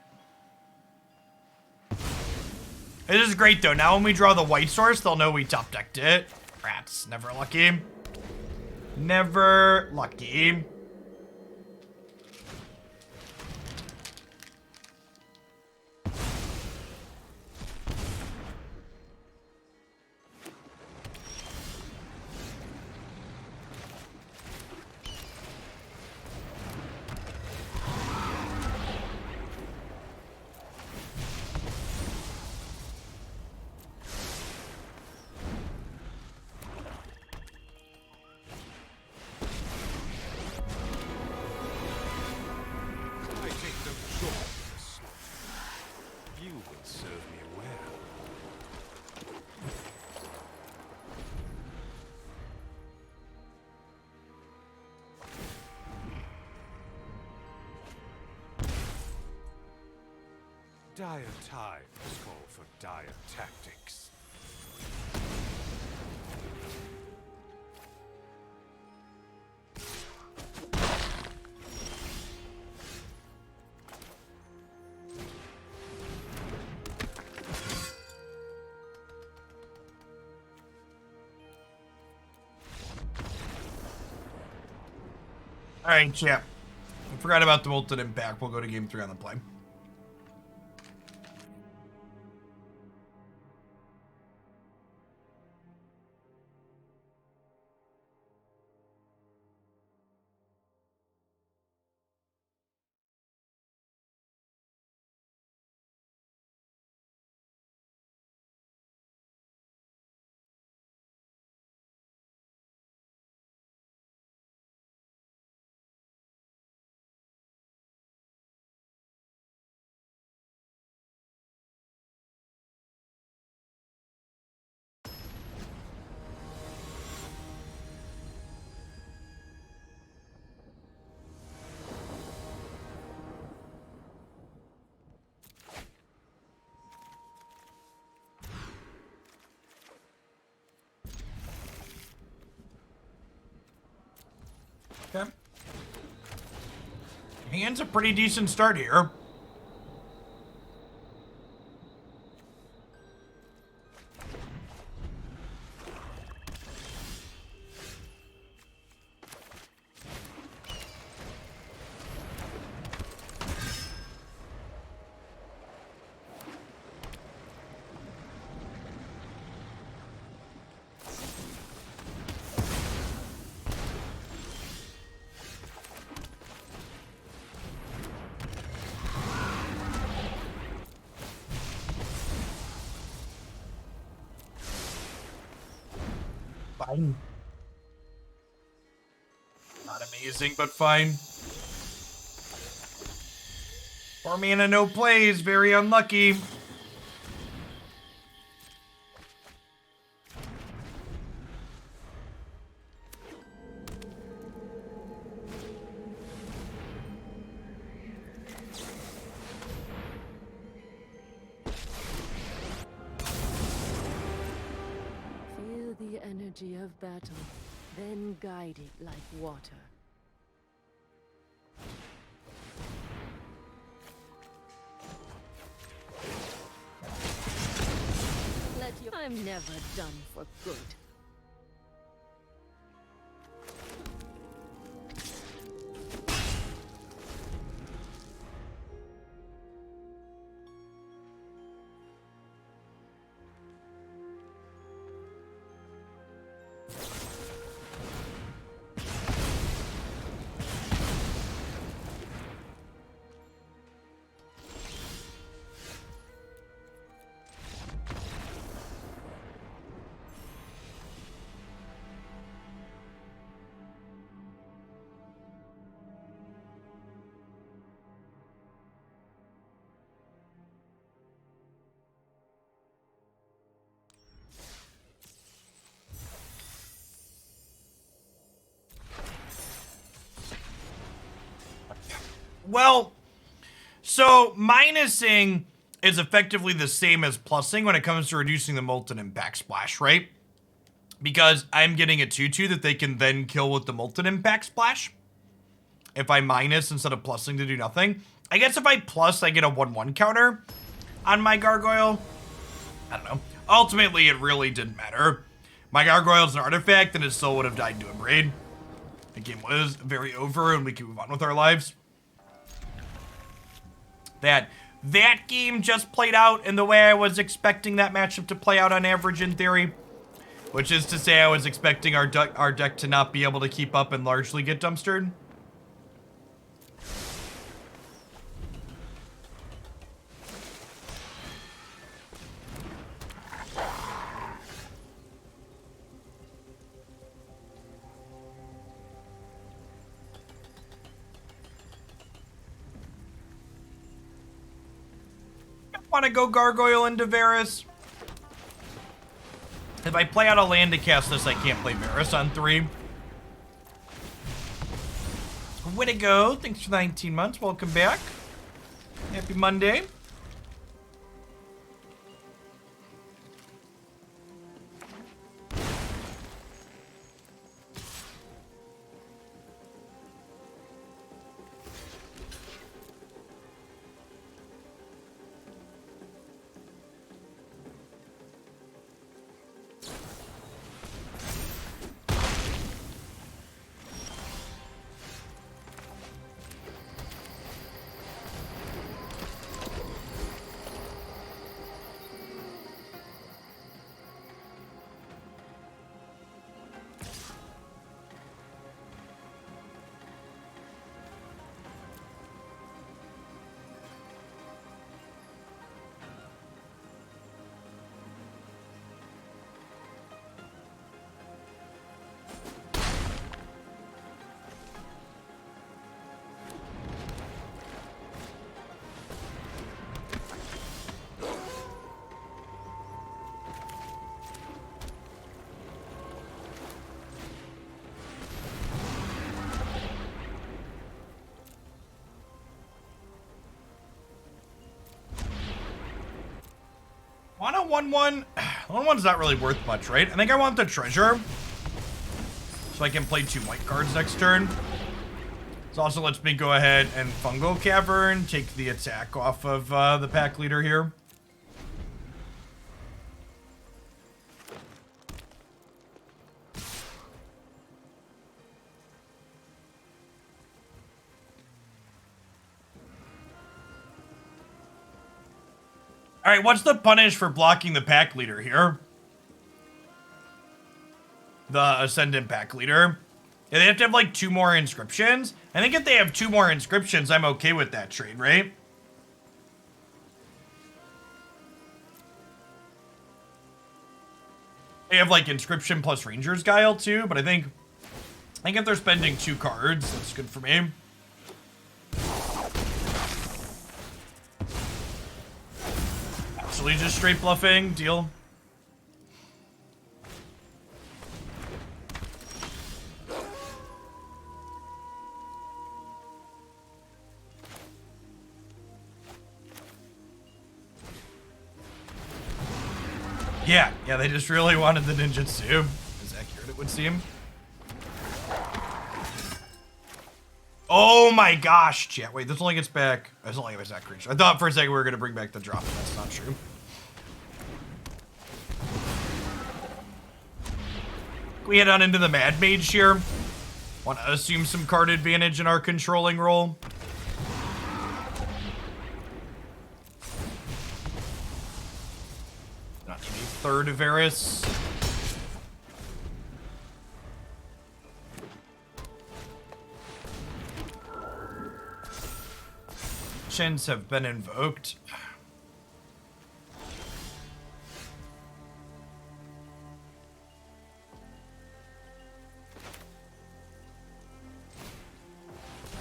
This is great, though. Now when we draw the white source, they'll know we top decked it. Rats. Never lucky. Never lucky. Dire times call for dire tactics. All right, chat. I forgot about the Molten Impact. We'll go to game 3 on the play. Okay. Hand's a pretty decent start here. Fine. Not amazing, but fine. 4 mana, no plays. Very unlucky. The energy of battle, then guide it like water. I'm never done for good. Well, so minusing is effectively the same as plussing when it comes to reducing the Molten Impact Splash, right? Because I'm getting a 2/2 that they can then kill with the Molten Impact Splash. If I minus instead of plussing to do nothing. I guess if I plus, I get a 1/1 counter on my Gargoyle. I don't know. Ultimately, it really didn't matter. My Gargoyle's an artifact, and it still would have died to a Braid. The game was very over, and we can move on with our lives. That game just played out in the way I was expecting that matchup to play out on average in theory. Which is to say I was expecting our deck to not be able to keep up and largely get dumpstered. Want to go Gargoyle into Varis. If I play out a land to cast this, I can't play Varis on 3. Way to go. Thanks for 19 months. Welcome back. Happy Monday. a 1/1. 1/1's not really worth much, right? I think I want the treasure, so I can play 2 white cards next turn. This also lets me go ahead and Fungal Cavern, take the attack off of the pack leader here. All right, what's the punish for blocking the pack leader here? The Ascendant pack leader. Yeah, they have to have like 2 more inscriptions. I think if they have 2 more inscriptions, I'm okay with that trade, right? They have like inscription plus Ranger's Guile too, but I think if they're spending 2 cards, that's good for me. Actually just straight bluffing, deal. Yeah, they just really wanted the ninjutsu. As accurate it would seem. Oh my gosh, chat. Wait, this only gets back. This only gets back creature. I thought for a second we were gonna bring back the drop, but that's not true. Can we head on into the Mad Mage here? Want to assume some card advantage in our controlling role? Not need a third Varis. Chins have been invoked.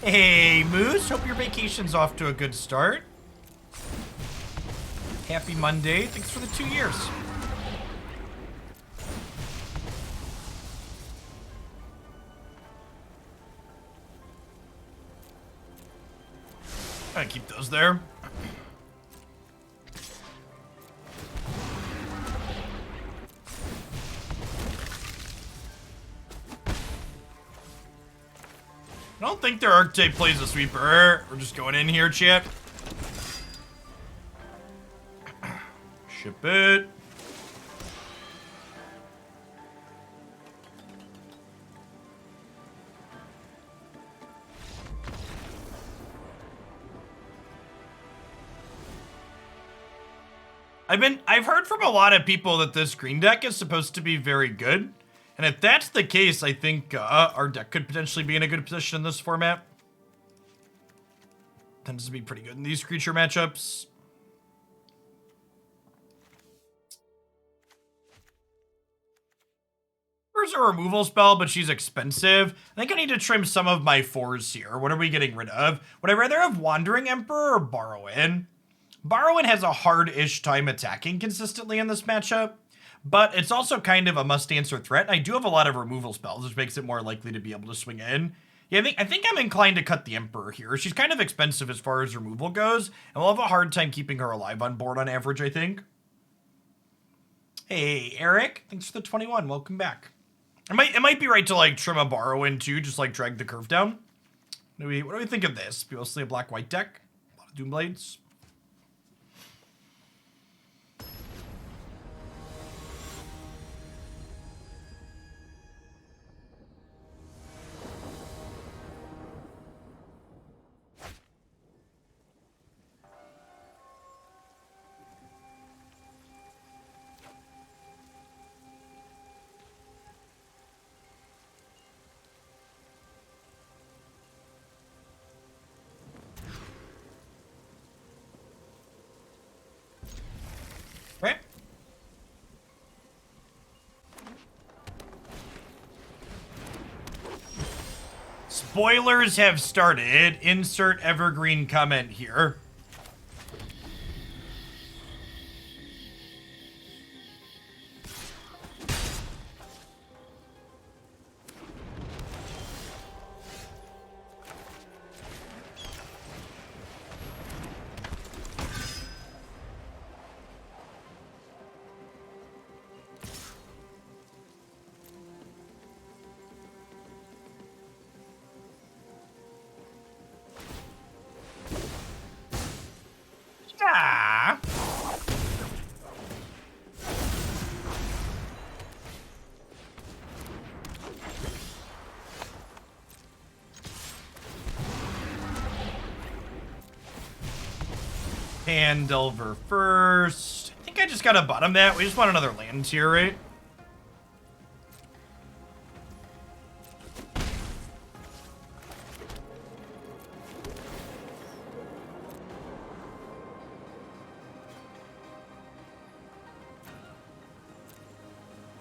Hey, Moose. Hope your vacation's off to a good start. Happy Monday. Thanks for the 2 years. I'm gonna keep those there. I don't think their archetype plays a sweeper. We're just going in here, chat. Ship it. I've heard from a lot of people that this green deck is supposed to be very good. And if that's the case, I think our deck could potentially be in a good position in this format. Tends to be pretty good in these creature matchups. There's a removal spell, but she's expensive. I think I need to trim some of my 4s here. What are we getting rid of? Would I rather have Wandering Emperor or Barrowin? Barrowin has a hard-ish time attacking consistently in this matchup, but it's also kind of a must-answer threat. I do have a lot of removal spells, which makes it more likely to be able to swing in. Yeah, I think I'm inclined to cut the Emperor here. She's kind of expensive as far as removal goes, and we'll have a hard time keeping her alive on board on average, I think. Hey, Eric. Thanks for the 21. Welcome back. It might be right to, like, trim a Barrowin, too, just, like, drag the curve down. What do we think of this? Mostly a black-white deck. A lot of Doomblades. Right. Spoilers have started. Insert evergreen comment here. Ah. Delver first. I think I just gotta bottom that. We just want another land here, right?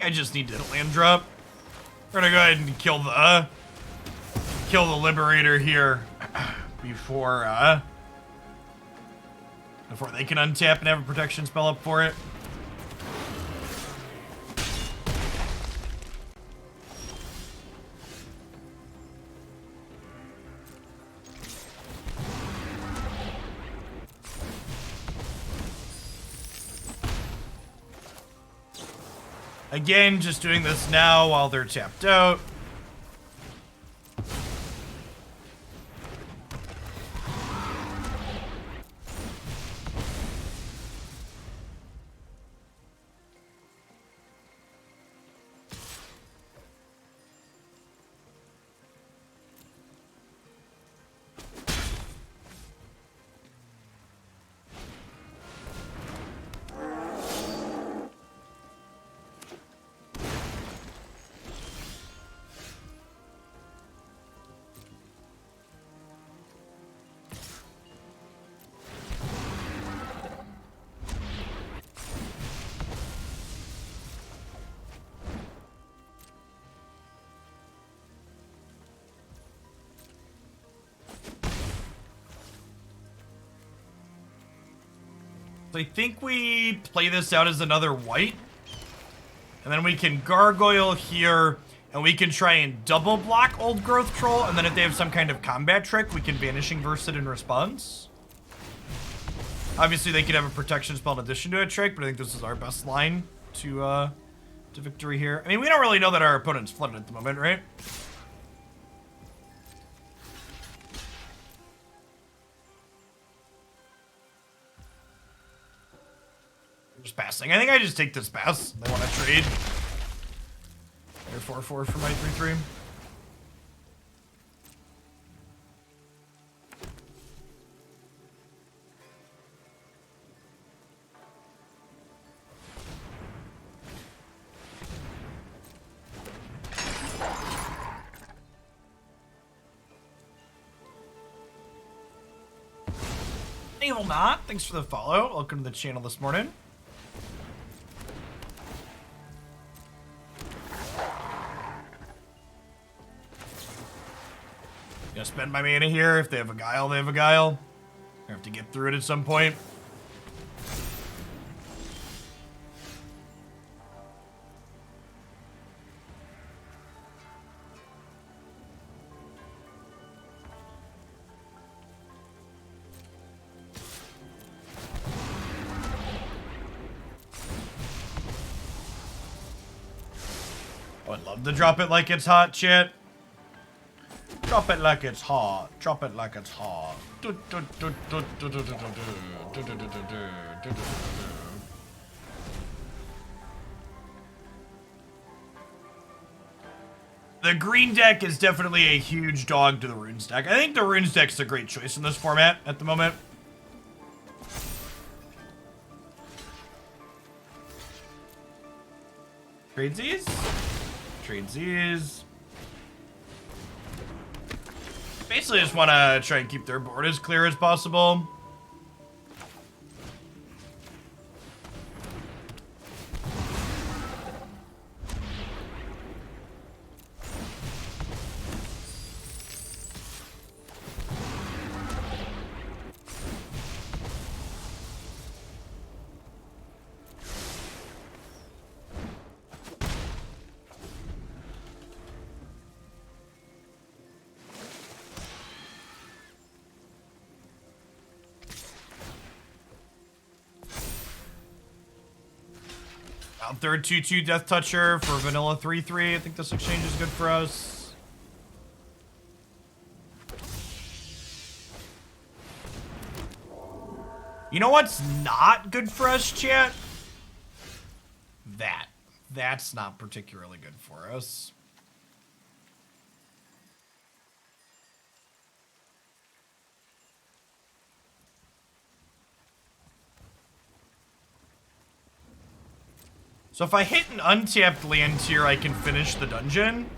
I just need to land drop. We're gonna go ahead and kill the Liberator here before they can untap and have a protection spell up for it. Again, just doing this now while they're tapped out. So I think we play this out as another white. And then we can Gargoyle here, and we can try and double block Old Growth Troll, and then if they have some kind of combat trick, we can Vanishing Verse it in response. Obviously, they could have a protection spell in addition to a trick, but I think this is our best line to victory here. I mean, we don't really know that our opponent's flooded at the moment, right? Just passing. I think I just take this pass. They want to trade. They're 4-4 for my 3-3. Evil Not, thanks for the follow. Welcome to the channel this morning. Gonna spend my mana here. If they have a Guile, they have a Guile. I have to get through it at some point. Oh, I'd love to drop it like it's hot, chat. Drop it like it's hot. Drop it like it's hot. The green deck is definitely a huge dog to the runes deck. I think the runes deck's a great choice in this format at the moment. Tradesies? Tradesies. Basically just want to try and keep their board as clear as possible. Third 2/2 Death Toucher for vanilla 3/3. I think this exchange is good for us. You know what's not good for us, chat? That's not particularly good for us. So if I hit an untapped land here, I can finish the dungeon.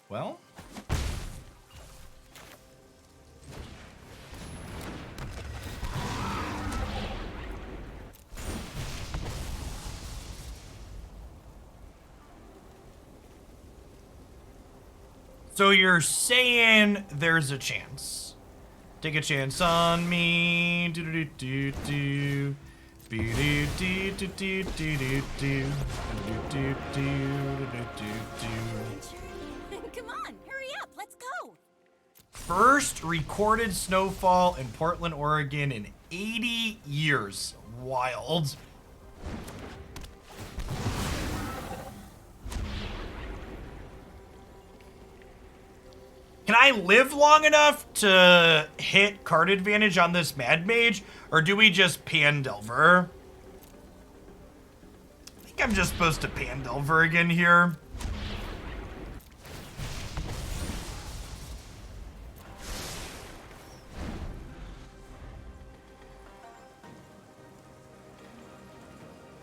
Well. So you're saying there's a chance. Take a chance on me. Do do do do do. Do do do do do do do. Do do do. Come on, hurry up, let's go. First recorded snowfall in Portland, Oregon in 80 years. Wild. Can I live long enough to hit card advantage on this Mad Mage, or do we just Pandelver? I think I'm just supposed to Pandelver again here.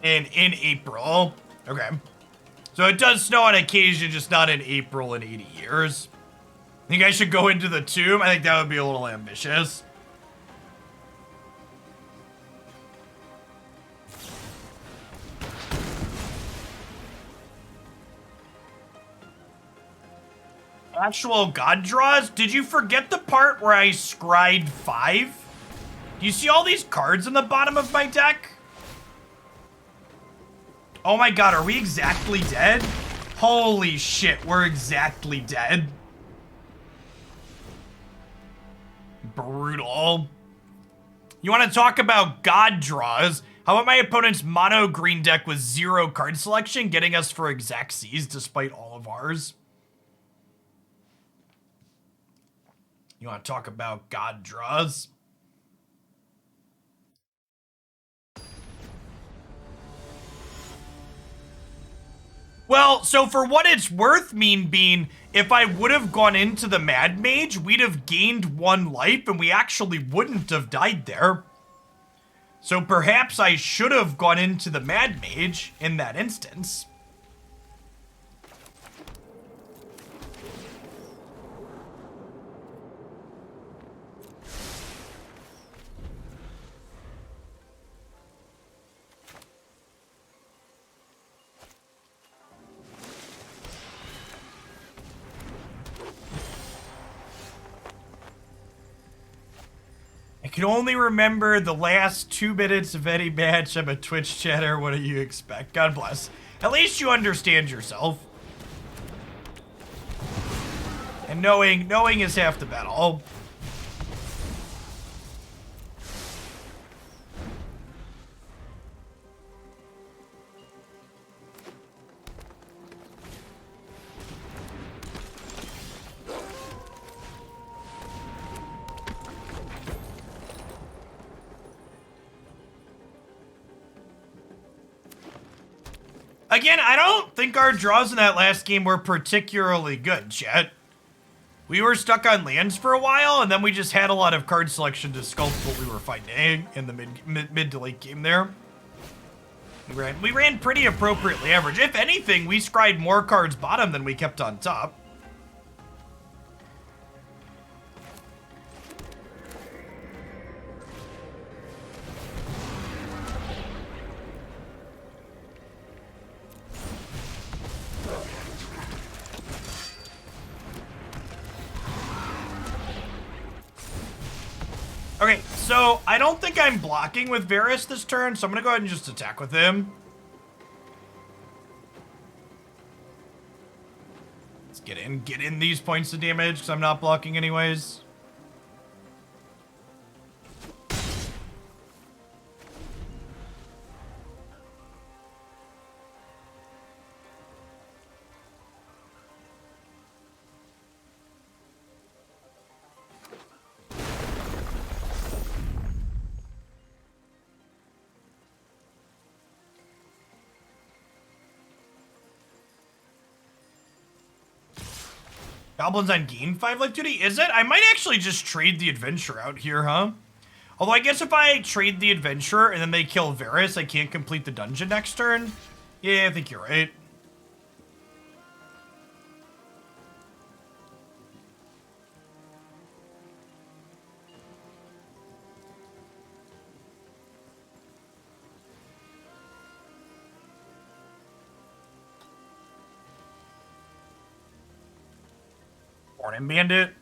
In April. Okay. So it does snow on occasion, just not in April in 80 years. Think I should go into the tomb? I think that would be a little ambitious. Actual god draws? Did you forget the part where I scryed 5? Do you see all these cards in the bottom of my deck? Oh my god, are we exactly dead? Holy shit, we're exactly dead. Brutal. You want to talk about god draws? How about my opponent's mono green deck with 0 card selection, getting us for exact C's despite all of ours? You want to talk about god draws? Well, so for what it's worth, Mean Bean, if I would have gone into the Mad Mage, we'd have gained 1 life and we actually wouldn't have died there. So perhaps I should have gone into the Mad Mage in that instance. I can only remember the last 2 minutes of any match. I'm a Twitch chatter. What do you expect? God bless. At least you understand yourself. And knowing is half the battle. Again, I don't think our draws in that last game were particularly good, chat. We were stuck on lands for a while, and then we just had a lot of card selection to sculpt what we were fighting in the mid to late game there. We ran pretty appropriately average. If anything, we scryed more cards bottom than we kept on top. Okay, so I don't think I'm blocking with Varis this turn, so I'm gonna go ahead and just attack with him. Let's get in these points of damage, because I'm not blocking anyways. Goblins on gain 5 life duty? Is it? I might actually just trade the Adventurer out here, huh? Although I guess if I trade the Adventurer and then they kill Varis, I can't complete the dungeon next turn. Yeah, I think you're right. Morning Bandit.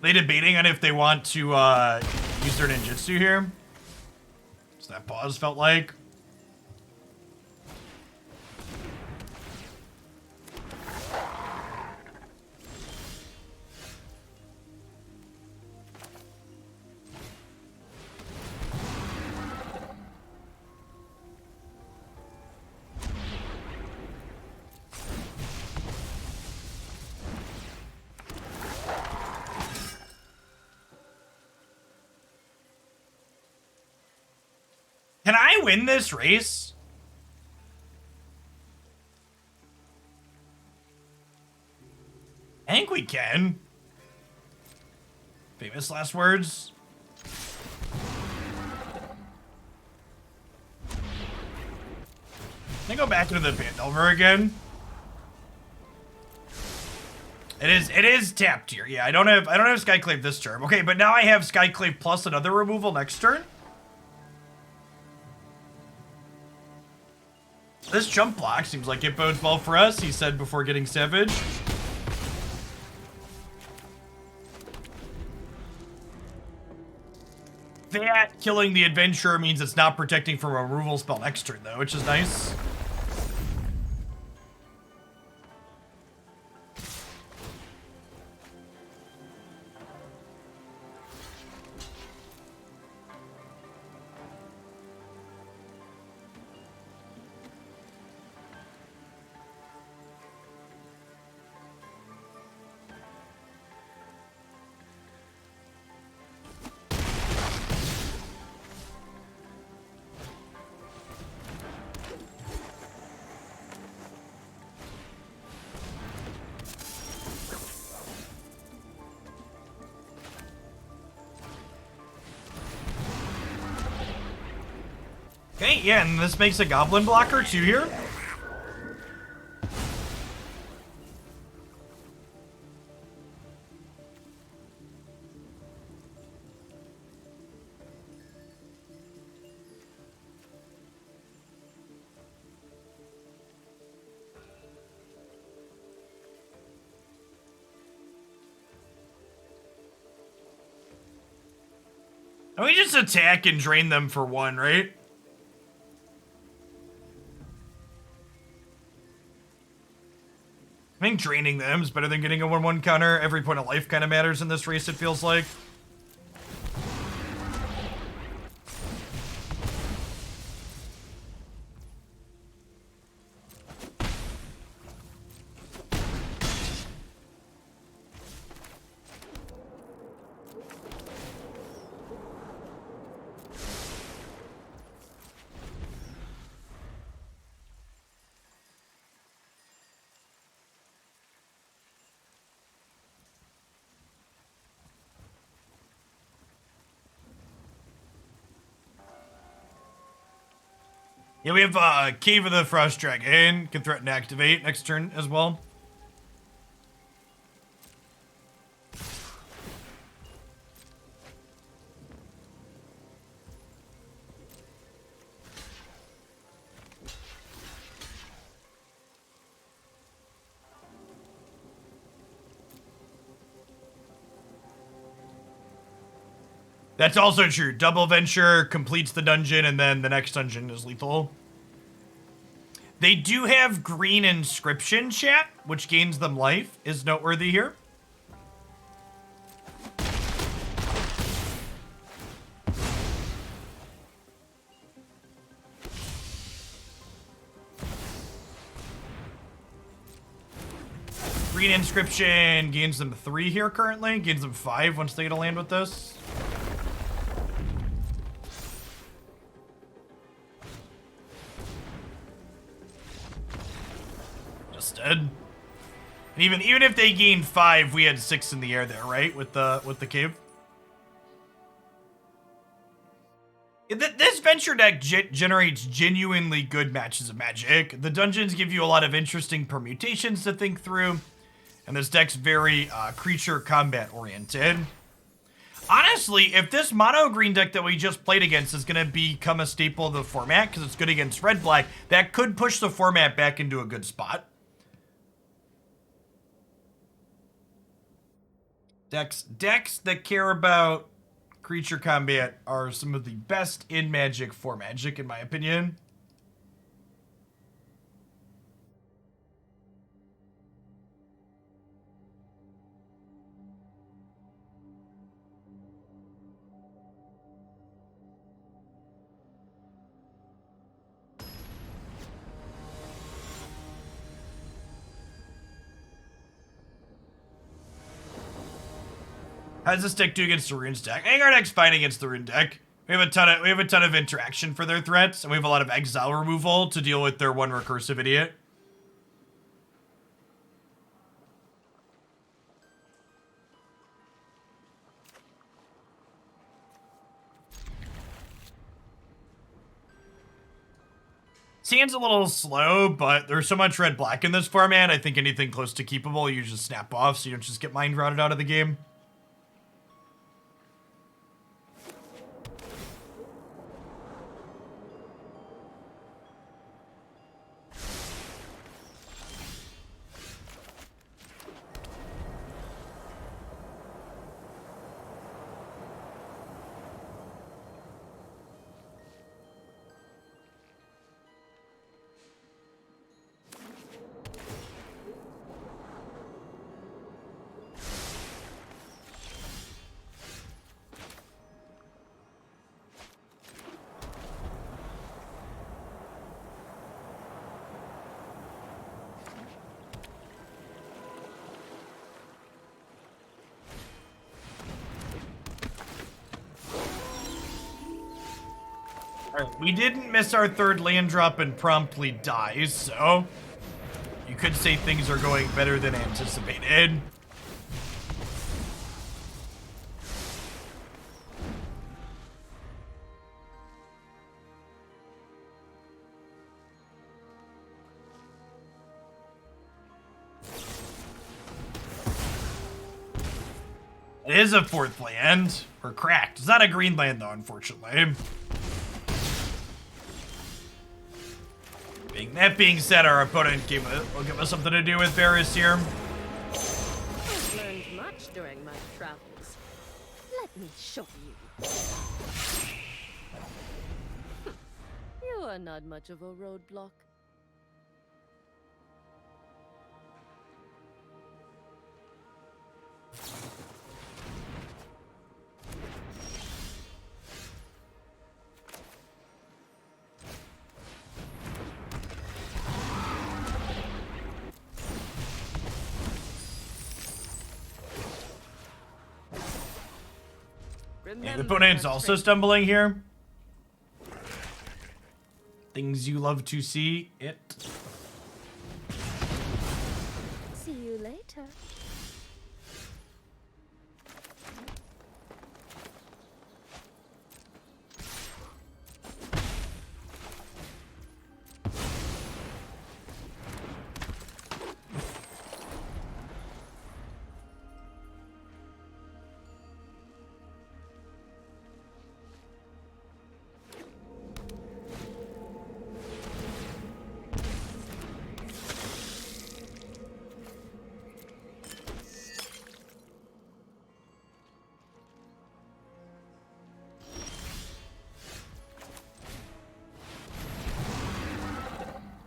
They debating on if they want to use their ninjutsu here. So that pause felt like. Can I win this race? I think we can. Famous last words. Can I go back into the Pandelver again? It is tapped here. Yeah, I don't have Skyclave this turn. Okay, but now I have Skyclave plus another removal next turn. This jump block seems like it bodes well for us, he said before getting Savage. That killing the Adventurer means it's not protecting from a removal spell next turn, though, which is nice. Okay, yeah, and this makes a goblin blocker too here. And we just attack and drain them for 1, right? I think draining them is better than getting a 1/1 counter. Every point of life kind of matters in this race, it feels like. Yeah, we have Cave of the Frost Dragon. Can threaten to activate next turn as well. That's also true. Double Venture completes the dungeon, and then the next dungeon is lethal. They do have green inscription, chat, which gains them life, is noteworthy here. Green inscription gains them 3 here currently, gains them 5 once they get a land with this. And even if they gained 5, we had 6 in the air there, right? With the cave. This venture deck generates genuinely good matches of Magic. The dungeons give you a lot of interesting permutations to think through, and this deck's very creature combat oriented. Honestly, if this mono green deck that we just played against is going to become a staple of the format because it's good against red-black, that could push the format back into a good spot. Decks that care about creature combat are some of the best in Magic for Magic, in my opinion. How does this deck do against the Runes deck? I think our deck's fine against the Rune deck. We have a ton of interaction for their threats, and we have a lot of exile removal to deal with their one recursive idiot. Sand's a little slow, but there's so much red-black in this format, I think anything close to keepable you just snap off so you don't just get mind routed out of the game. We didn't miss our 3rd land drop and promptly die, so you could say things are going better than anticipated. It is a 4th land. We're cracked. It's not a green land, though, unfortunately. That being said, our opponent will give us something to do with Varis here. I've learned much during my travels. Let me show you. You are not much of a roadblock. Yeah, the opponent's also stumbling here. Things you love to see. See you later.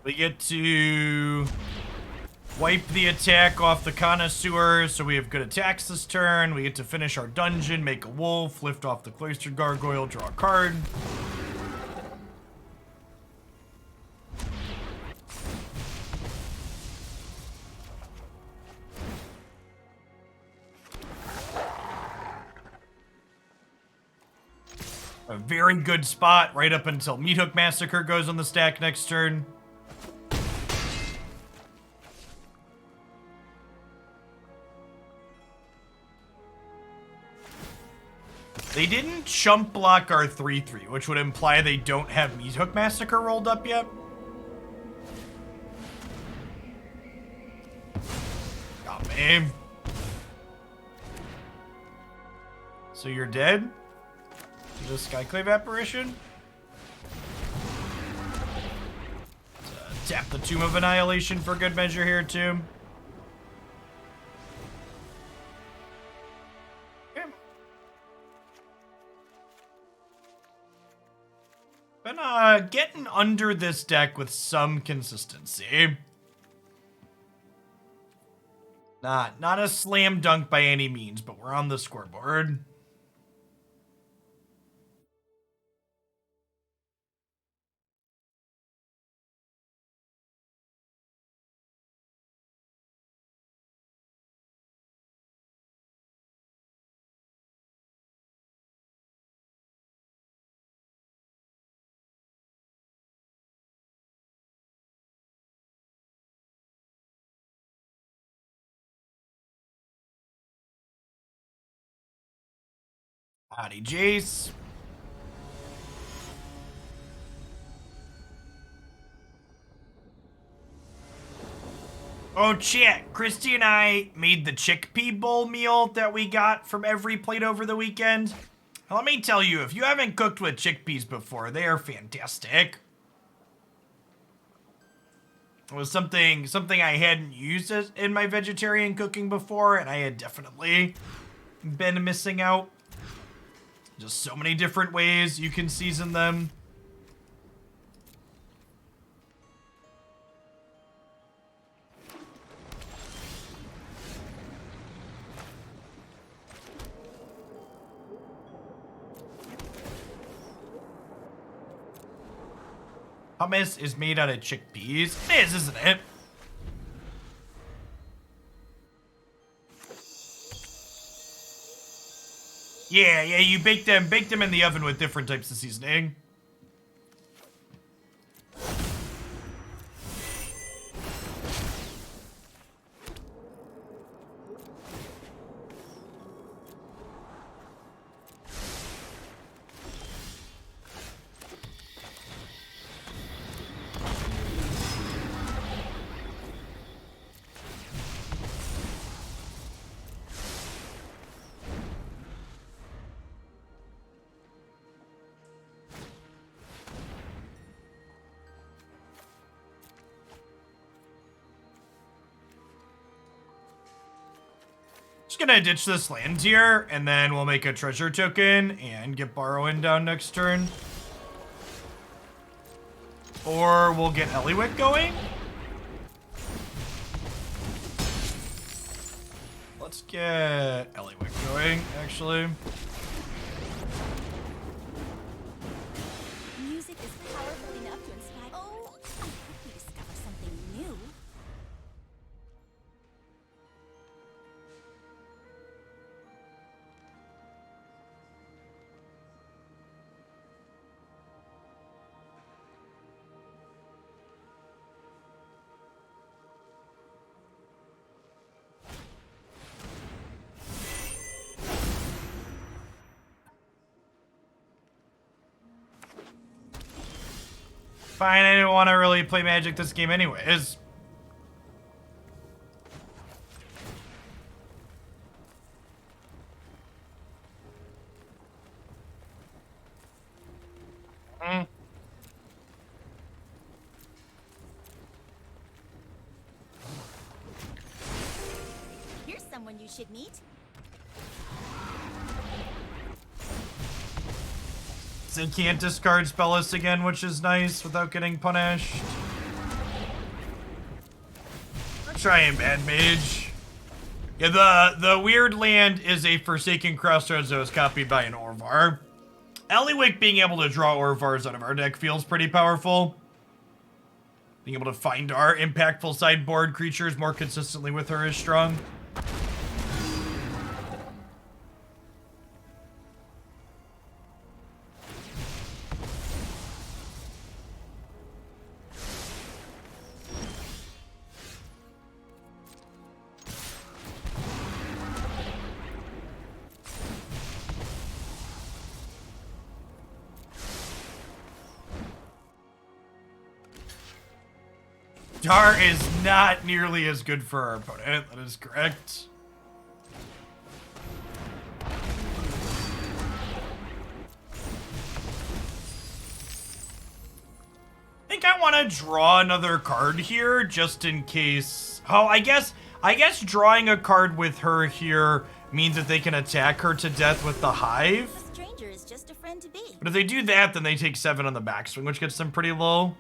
We get to wipe the attack off the Connoisseur, so we have good attacks this turn. We get to finish our dungeon, make a wolf, lift off the A-Cloister Gargoyle, draw a card. A very good spot right up until Meathook Massacre goes on the stack next turn. They didn't chump block our 3/3, which would imply they don't have Meat Hook Massacre rolled up yet. Got me. So you're dead? To the Skyclave Apparition? Tap the Tomb of Annihilation for good measure here, too. Okay. Been getting under this deck with some consistency. Not a slam dunk by any means, but we're on the scoreboard. Howdy, Jace. Oh, chat. Christy and I made the chickpea bowl meal that we got from every plate over the weekend. Now, let me tell you, if you haven't cooked with chickpeas before, they are fantastic. It was something I hadn't used in my vegetarian cooking before, and I had definitely been missing out. Just so many different ways you can season them. Hummus is made out of chickpeas. It is, isn't it? Yeah, you bake them in the oven with different types of seasoning. Just gonna ditch this land here, and then we'll make a treasure token and get Barrowin down next turn. Or we'll get A-Ellywick going. Let's get A-Ellywick going, actually. Music is powerful enough to inspire. Oh, I hope we discover something new. Fine, I didn't want to really play Magic this game anyways. Here's someone you should meet. They can't discard Spellless again, which is nice without getting punished. I'll try and Bad Mage. Yeah, the weird land is a Forsaken Crossroads that was copied by an Orvar. A-Ellywick being able to draw Orvars out of our deck feels pretty powerful. Being able to find our impactful sideboard creatures more consistently with her is strong. Nadaar is not nearly as good for our opponent. That is correct. I think I want to draw another card here just in case. Oh, I guess drawing a card with her here means that they can attack her to death with the Hive. A stranger is just a friend to be. But if they do that, then they take 7 on the backswing, which gets them pretty low.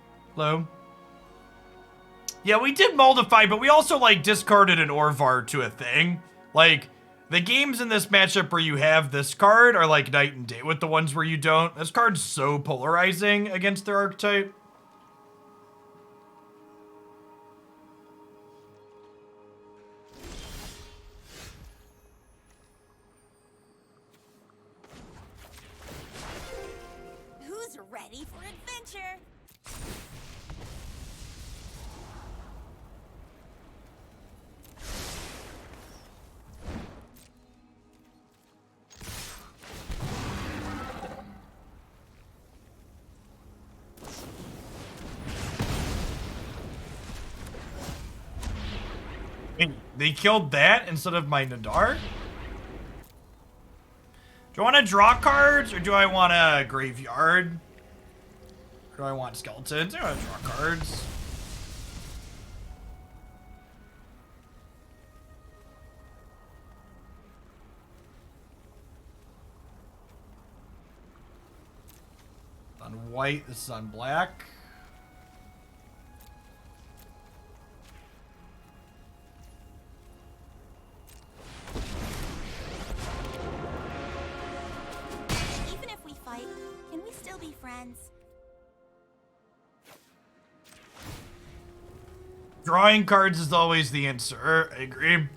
Yeah, we did Moldify, but we also, like, discarded an Orvar to a thing. Like, the games in this matchup where you have this card are like night and day with the ones where you don't. This card's so polarizing against their archetype. Who's ready for adventure? They killed that instead of my Nadaar? Do I want to draw cards or do I want a graveyard? Or do I want skeletons? I want to draw cards. On white, this is on black. Even if we fight, can we still be friends? Drawing cards is always the answer. I agree.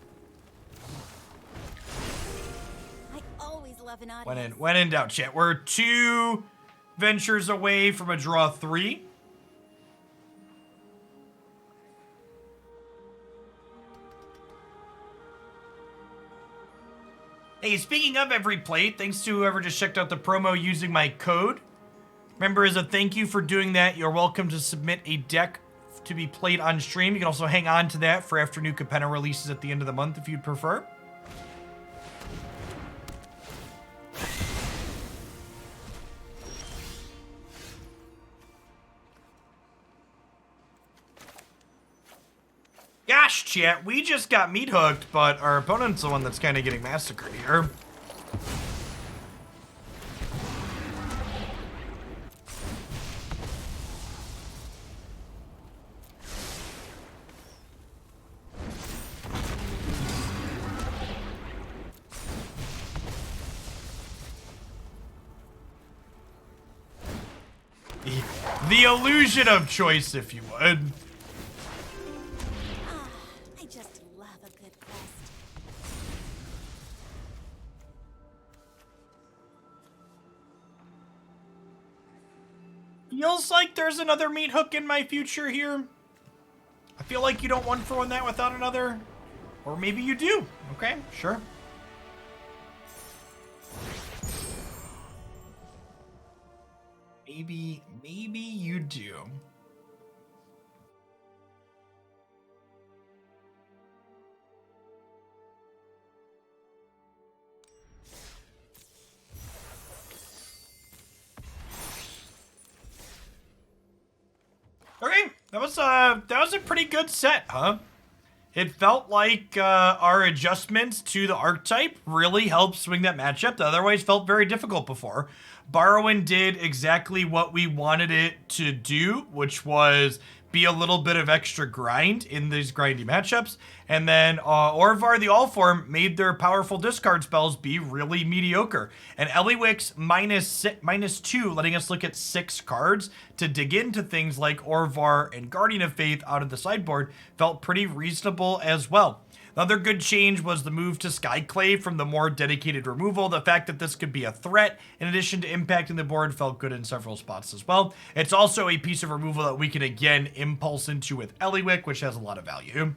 I always love an audience. When in doubt, chat. We're 2 ventures away from a draw 3. Hey, speaking of every plate, thanks to whoever just checked out the promo using my code. Remember, as a thank you for doing that, you're welcome to submit a deck to be played on stream. You can also hang on to that for after new Capenna releases at the end of the month if you'd prefer. Gosh, chat, we just got meat hooked, but our opponent's the one that's kind of getting massacred here. The illusion of choice, if you would. I just love a good quest. Feels like there's another meat hook in my future here. I feel like you don't one for one that without another. Or maybe you do. Okay, sure. Maybe you do. Okay, that was a pretty good set, huh? It felt like our adjustments to the archetype really helped swing that matchup that otherwise felt very difficult before. Barrowin did exactly what we wanted it to do, which was be a little bit of extra grind in these grindy matchups. And then Orvar, the Allform, made their powerful discard spells be really mediocre. And A-Ellywick's -2, letting us look at 6 cards to dig into things like Orvar and Guardian of Faith out of the sideboard felt pretty reasonable as well. The other good change was the move to Skyclave from the more dedicated removal. The fact that this could be a threat, in addition to impacting the board, felt good in several spots as well. It's also a piece of removal that we can again impulse into with A-Ellywick, which has a lot of value.